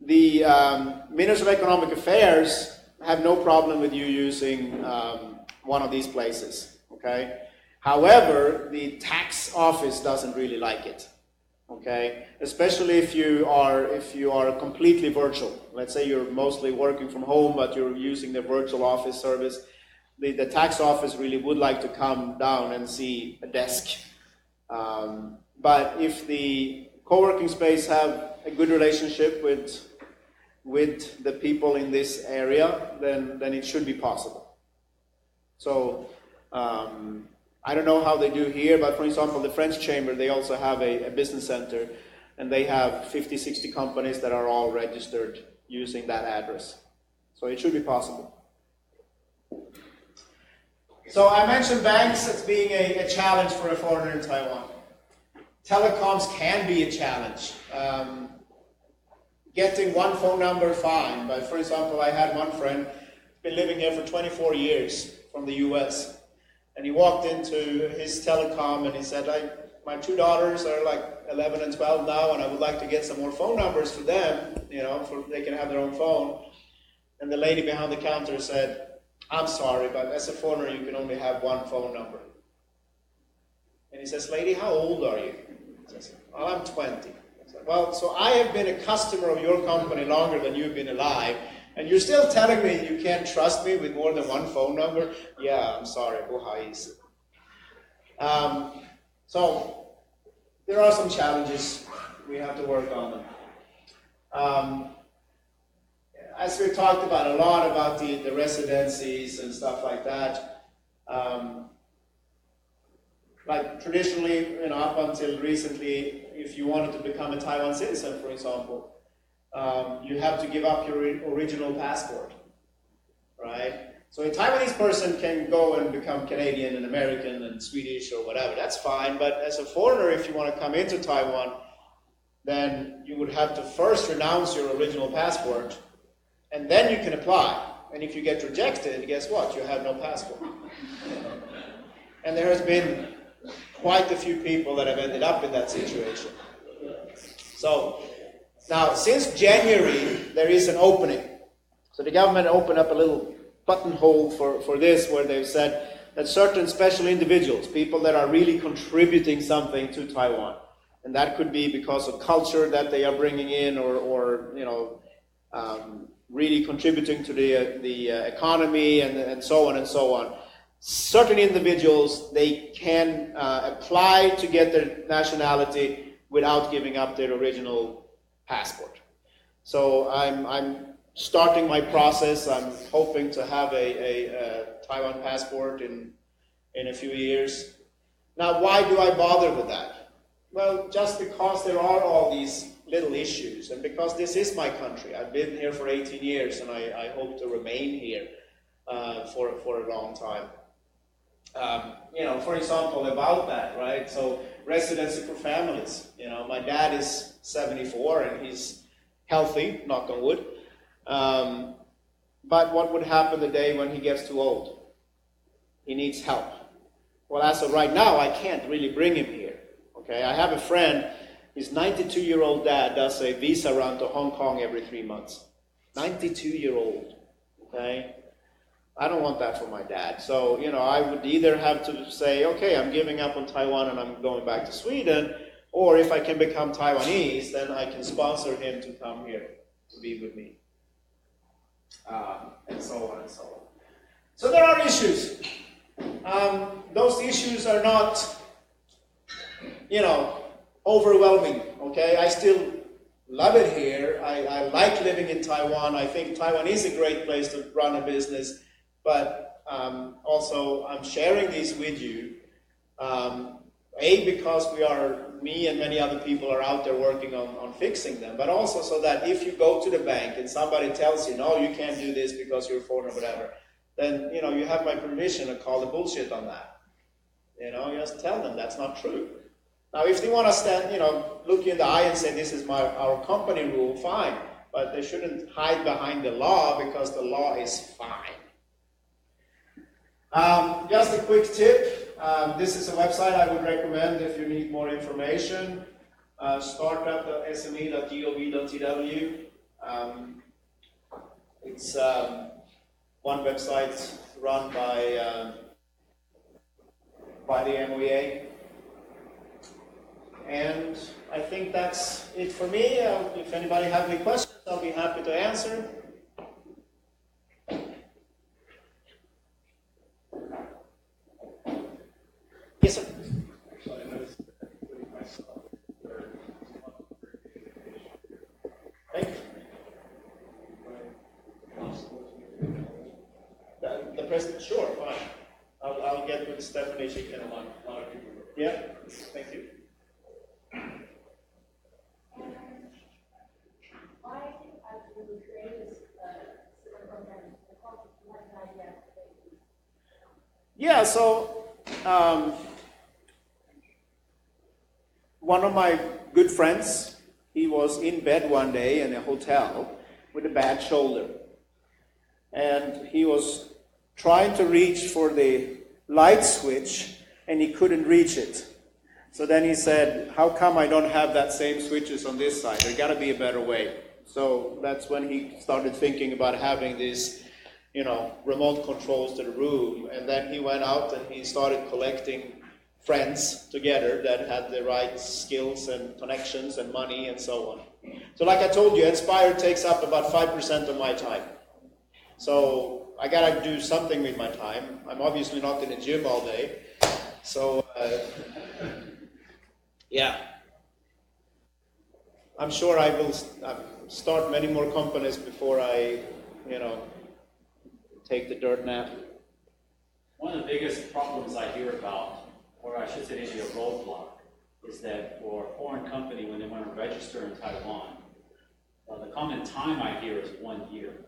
The Ministry of Economic Affairs have no problem with you using one of these places, okay? However, the tax office doesn't really like it, okay? Especially if you are completely virtual. Let's say you're mostly working from home, but you're using the virtual office service. The tax office really would like to come down and see a desk. But if the co-working space have a good relationship with the people in this area, then it should be possible. So I don't know how they do here, but for example, the French Chamber, they also have a business center, and they have 50, 60 companies that are all registered using that address. So it should be possible. So I mentioned banks as being a challenge for a foreigner in Taiwan. Telecoms can be a challenge. Getting one phone number, fine. But for example, I had one friend, been living here for 24 years from the US. And he walked into his telecom and he said, my two daughters are like 11 and 12 now, and I would like to get some more phone numbers for them, they can have their own phone. And the lady behind the counter said, I'm sorry, but as a foreigner, you can only have one phone number. And he says, lady, how old are you? He says, well, I'm 20. I said, well, so I have been a customer of your company longer than you've been alive, and you're still telling me you can't trust me with more than one phone number? Yeah, I'm sorry. So there are some challenges. We have to work on them. As we talked about a lot about the residencies and stuff like that, like traditionally, up until recently, if you wanted to become a Taiwan citizen, for example, you have to give up your original passport, right? So a Taiwanese person can go and become Canadian and American and Swedish or whatever. That's fine, but as a foreigner, if you want to come into Taiwan, then you would have to first renounce your original passport, and then you can apply. And if you get rejected, guess what? You have no passport. And there has been quite a few people that have ended up in that situation. So now, since January, there is an opening. So the government opened up a little buttonhole for this, where they've said that certain special individuals, people that are really contributing something to Taiwan, and that could be because of culture that they are bringing in, or really contributing to the economy and so on and so on. Certain individuals, they can apply to get their nationality without giving up their original passport. So I'm starting my process. I'm hoping to have a Taiwan passport in a few years. Now, why do I bother with that? Well, just because there are all these little issues, and because this is my country. I've been here for 18 years, and I hope to remain here for a long time. For example, about that, right? So residency for families. My dad is 74 and he's healthy, knock on wood. But what would happen the day when he gets too old? He needs help. Well, as of right now, I can't really bring him here. Okay, I have a friend. His 92-year-old dad does a visa run to Hong Kong every 3 months. 92-year-old. Okay. I don't want that for my dad. So, I would either have to say, okay, I'm giving up on Taiwan and I'm going back to Sweden, or if I can become Taiwanese, then I can sponsor him to come here to be with me. And so on and so on. So there are issues. Those issues are not, overwhelming, okay? I still love it here. I like living in Taiwan. I think Taiwan is a great place to run a business. But also, I'm sharing these with you, because me and many other people are out there working on fixing them, but also so that if you go to the bank and somebody tells you, no, you can't do this because you're foreign or whatever, then, you know, you have my permission to call the bullshit on that. You know, you just tell them that's not true. Now, if they want to stand, you know, look you in the eye and say this is our company rule, fine. But they shouldn't hide behind the law because the law is fine. Just a quick tip. This is a website I would recommend if you need more information. Startup.sme.gov.tw. It's one website run by the MOEA. And I think that's it for me. If anybody have any questions, I'll be happy to answer. Yes, sir. Thank you. The president, sure, fine. I'll get with Stephanie. She can. Yeah, thank you. Yeah, so one of my good friends, he was in bed one day in a hotel with a bad shoulder. And he was trying to reach for the light switch, and he couldn't reach it. So then he said, how come I don't have that same switches on this side? There got to be a better way. So that's when he started thinking about having these, you know, remote controls to the room. And then he went out and he started collecting friends together that had the right skills and connections and money and so on. So like I told you, Inspire takes up about 5% of my time. So I got to do something with my time. I'm obviously not in the gym all day. So, yeah. I'm sure I will start many more companies before I, you know, take the dirt nap. One of the biggest problems I hear about, or I should say maybe a roadblock, is that for a foreign company, when they want to register in Taiwan, the common time I hear is 1 year.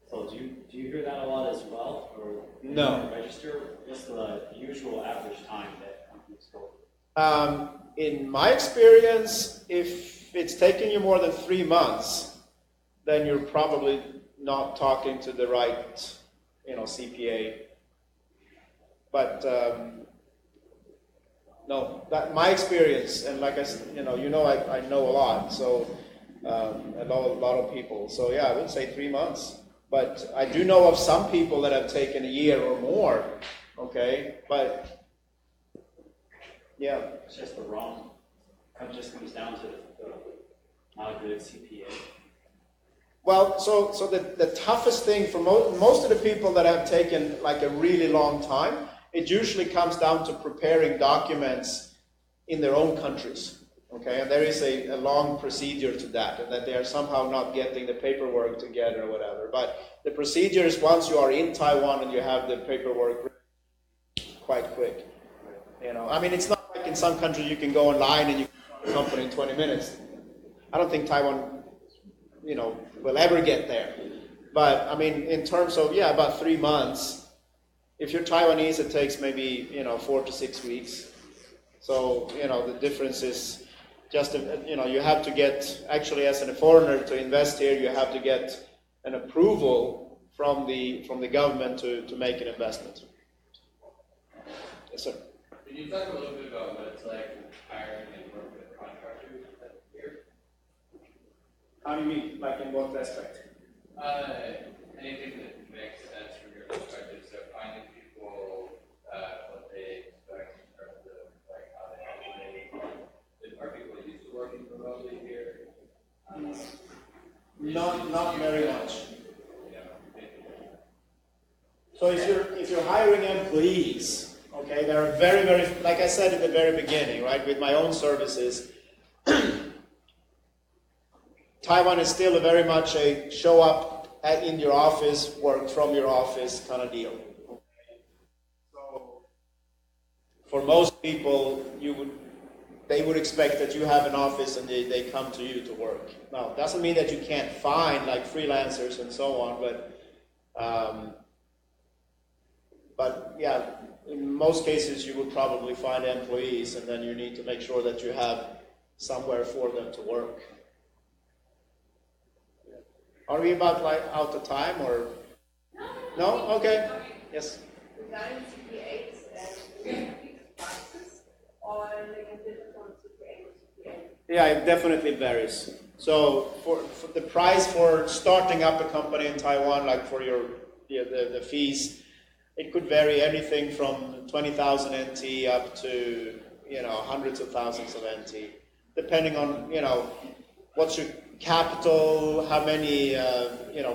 So do you hear that a lot as well? Or No. Register? What's the usual average time that companies go? In my experience, if it's taking you more than 3 months, then you're probably not talking to the right, you know, CPA. But no, that my experience, and like I said, I know a lot, so I know a lot of people. So yeah, I would say 3 months. But I do know of some people that have taken a year or more. Okay, but yeah, It's just the wrong. It just comes down to not a good CPA. Well, so the toughest thing for most of the people that have taken like a really long time, it usually comes down to preparing documents in their own countries. Okay, and there is a long procedure to that, and that they are somehow not getting the paperwork together or whatever. But the procedure is once you are in Taiwan and you have the paperwork quite quick. You know, I mean, it's not like in some countries you can go online and you can start a company in 20 minutes. I don't think Taiwan, you know, will ever get there. But I mean, in terms of, yeah, about 3 months. If you're Taiwanese, it takes maybe, 4 to 6 weeks. So, the difference is just, you have to get, actually as a foreigner to invest here, you have to get an approval from the government to make an investment. Yes, sir. Can you talk a little bit about what it's like hiring and working with contractors here? How do you mean? Like in what aspect? Anything that makes sense from your perspective. So finding people, what they expect in terms of like how they operate. Are people used to working remotely here? Not very much. Yeah. So if you're hiring employees, okay, there are very, very, like I said at the very beginning, right, with my own services, Taiwan is still very much a show up in your office, work from your office kind of deal. So for most people, they would expect that you have an office and they come to you to work. Now, doesn't mean that you can't find like freelancers and so on, but yeah, in most cases you will probably find employees, and then you need to make sure that you have somewhere for them to work. Are we about like out of time or? No? Okay. Yes. Regarding CPAs and fixed prices, or they can differ from CPA to CPA? Yeah, it definitely varies. So for the price for starting up a company in Taiwan, like for the fees, it could vary anything from 20,000 NT up to hundreds of thousands of NT, depending on what's your capital, how many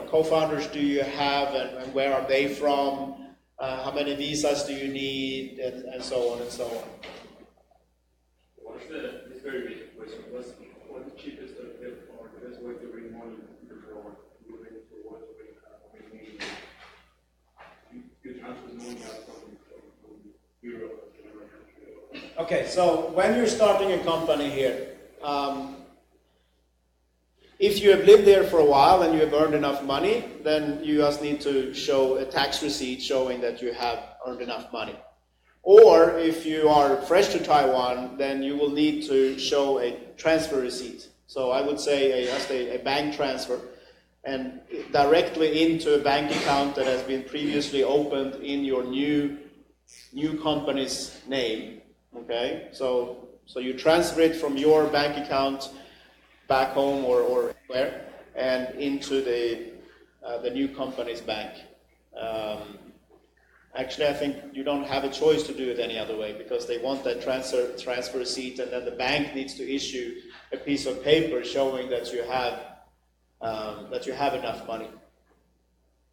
co-founders do you have, and where are they from, how many visas do you need, and so on and so on. What's this very basic question? What's the cheapest or the best way to bring money to your moving towards you transfer money out from Europe? Okay, so when you're starting a company here, if you have lived there for a while and you have earned enough money, then you just need to show a tax receipt showing that you have earned enough money. Or if you are fresh to Taiwan, then you will need to show a transfer receipt. So I would say just a bank transfer, and directly into a bank account that has been previously opened in your new company's name. Okay, so you transfer it from your bank account back home or where, and into the new company's bank. Actually, I think you don't have a choice to do it any other way, because they want that transfer receipt, and then the bank needs to issue a piece of paper showing that you have enough money.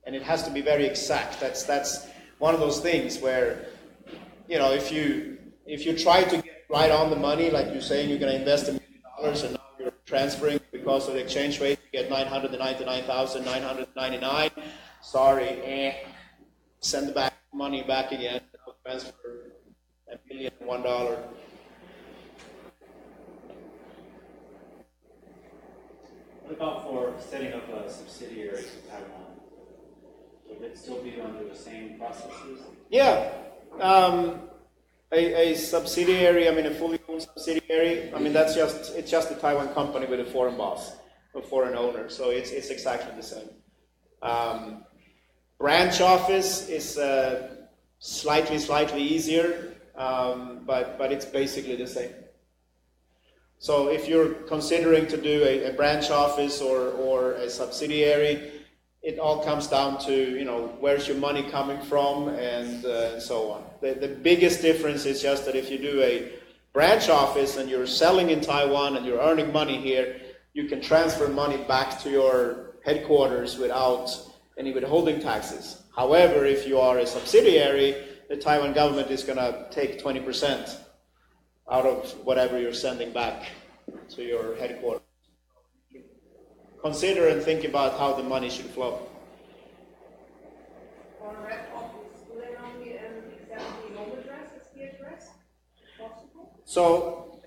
And it has to be very exact. That's one of those things where, if you try to get right on the money, like you're saying you're going to invest $1 million and now you're transferring because of the exchange rate, you get 999,999. Sorry, send the money back again. Transfer $1,001,001. What about for setting up a subsidiary in Taiwan? Would it still be under the same processes? Yeah. A subsidiary, a fully owned subsidiary, it's just a Taiwan company with a foreign boss, a foreign owner, so it's exactly the same. Branch office is slightly easier, but it's basically the same. So if you're considering to do a branch office or a subsidiary, it all comes down to, where's your money coming from and so on. The biggest difference is just that if you do a branch office and you're selling in Taiwan and you're earning money here, you can transfer money back to your headquarters without any withholding taxes. However, if you are a subsidiary, the Taiwan government is going to take 20% out of whatever you're sending back to your headquarters. Consider and think about how the money should flow. For a rep office, do they only accept the home address as the address? Possible? So,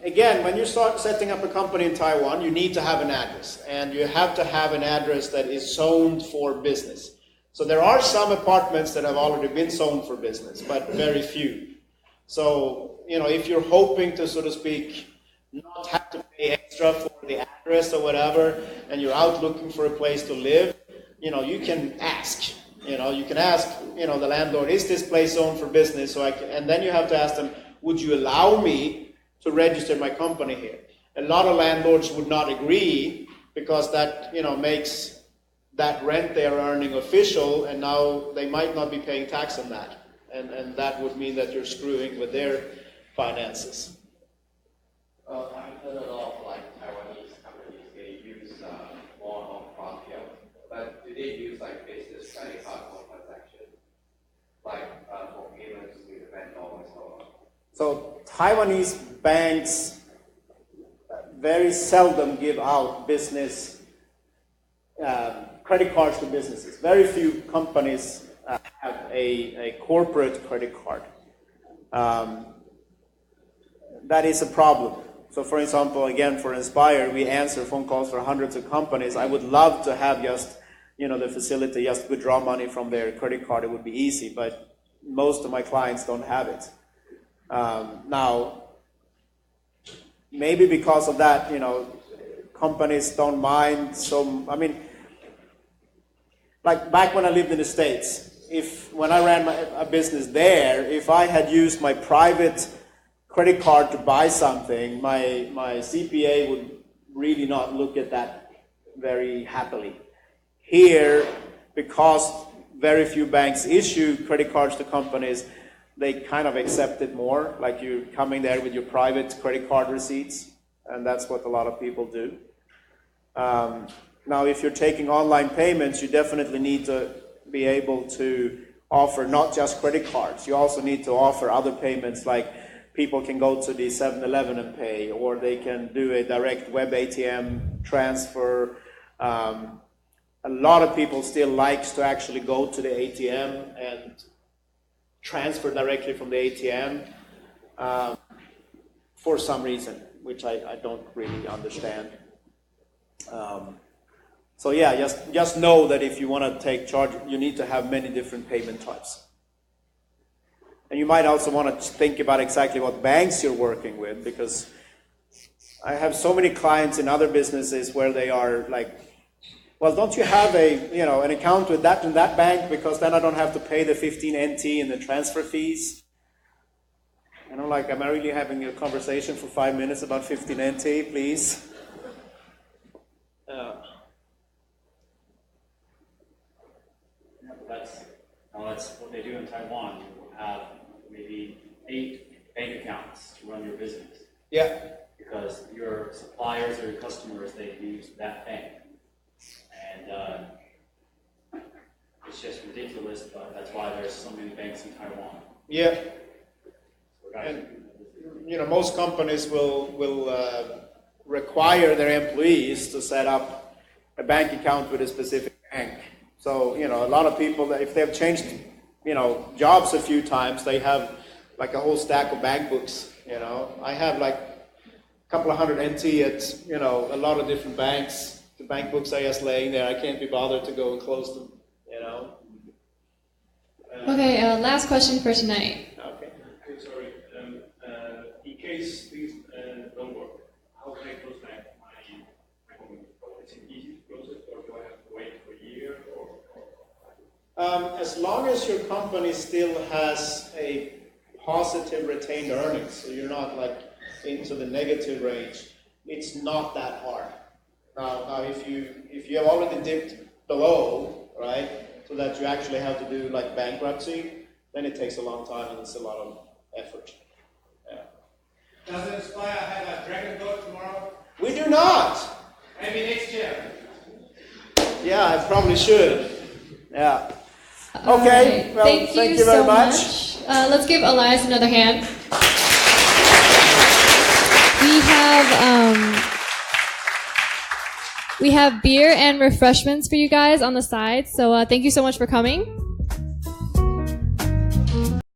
again, when you start setting up a company in Taiwan, you need to have an address. And you have to have an address that is zoned for business. So there are some apartments that have already been zoned for business, but very few. So, if you're hoping to, so to speak, not have to pay extra for the address or whatever, and you're out looking for a place to live, you can ask. You can ask, the landlord, is this place zoned for business? And then you have to ask them, would you allow me to register my company here? A lot of landlords would not agree, because that, makes that rent they are earning official, and now they might not be paying tax on that. And that would mean that you're screwing with their finances. I've heard a lot of Taiwanese companies, they use more non-profit, but do they use business credit card for transaction, for payments with vendors or? So Taiwanese banks very seldom give out business credit cards to businesses. Very few companies have a corporate credit card. that is a problem. So for example, again, for Inspire, we answer phone calls for hundreds of companies. I would love to have just, the facility, just withdraw money from their credit card. It would be easy, but most of my clients don't have it. Now, maybe because of that, companies don't mind. So, like back when I lived in the States, when I ran a business there, if I had used my private credit card to buy something, my CPA would really not look at that very happily. Here, because very few banks issue credit cards to companies, they kind of accept it more, like you're coming there with your private credit card receipts, and that's what a lot of people do. Now, if you're taking online payments, you definitely need to be able to offer not just credit cards. You also need to offer other payments, like people can go to the 7-Eleven and pay, or they can do a direct web ATM transfer. A lot of people still likes to actually go to the ATM and transfer directly from the ATM for some reason, which I don't really understand. So yeah, just know that if you want to take charge, you need to have many different payment types. And you might also want to think about exactly what banks you're working with, because I have so many clients in other businesses where they are like, well, don't you have an account with that and that bank, because then I don't have to pay the 15 NT and the transfer fees. Am I really having a conversation for 5 minutes about 15 NT, please? That's what they do in Taiwan. You have maybe 8 bank accounts to run your business. Yeah. Because your suppliers or your customers, they use that bank. And it's just ridiculous, but that's why there's so many banks in Taiwan. Yeah. And, most companies will require their employees to set up a bank account with a specific bank. So, a lot of people, if they've changed, jobs a few times, they have like a whole stack of bank books, I have like a couple of hundred NT at, a lot of different banks. The bank books are just laying there. I can't be bothered to go and close them, Okay, last question for tonight. Okay, sorry. In case things don't work, how can I close my home? Is it easy to close it, or do I have to wait for a year? As long as your company still has a positive retained earnings, so you're not like into the negative range, it's not that hard. Now, if you have already dipped below, right, so that you actually have to do like bankruptcy, then it takes a long time and it's a lot of effort. Yeah. Does Inspire have a dragon boat tomorrow? We do not. Maybe next year. Yeah, I probably should. Yeah. Okay. Right. Well, thank you very so much. Let's give Elias another hand. We have beer and refreshments for you guys on the side. So thank you so much for coming.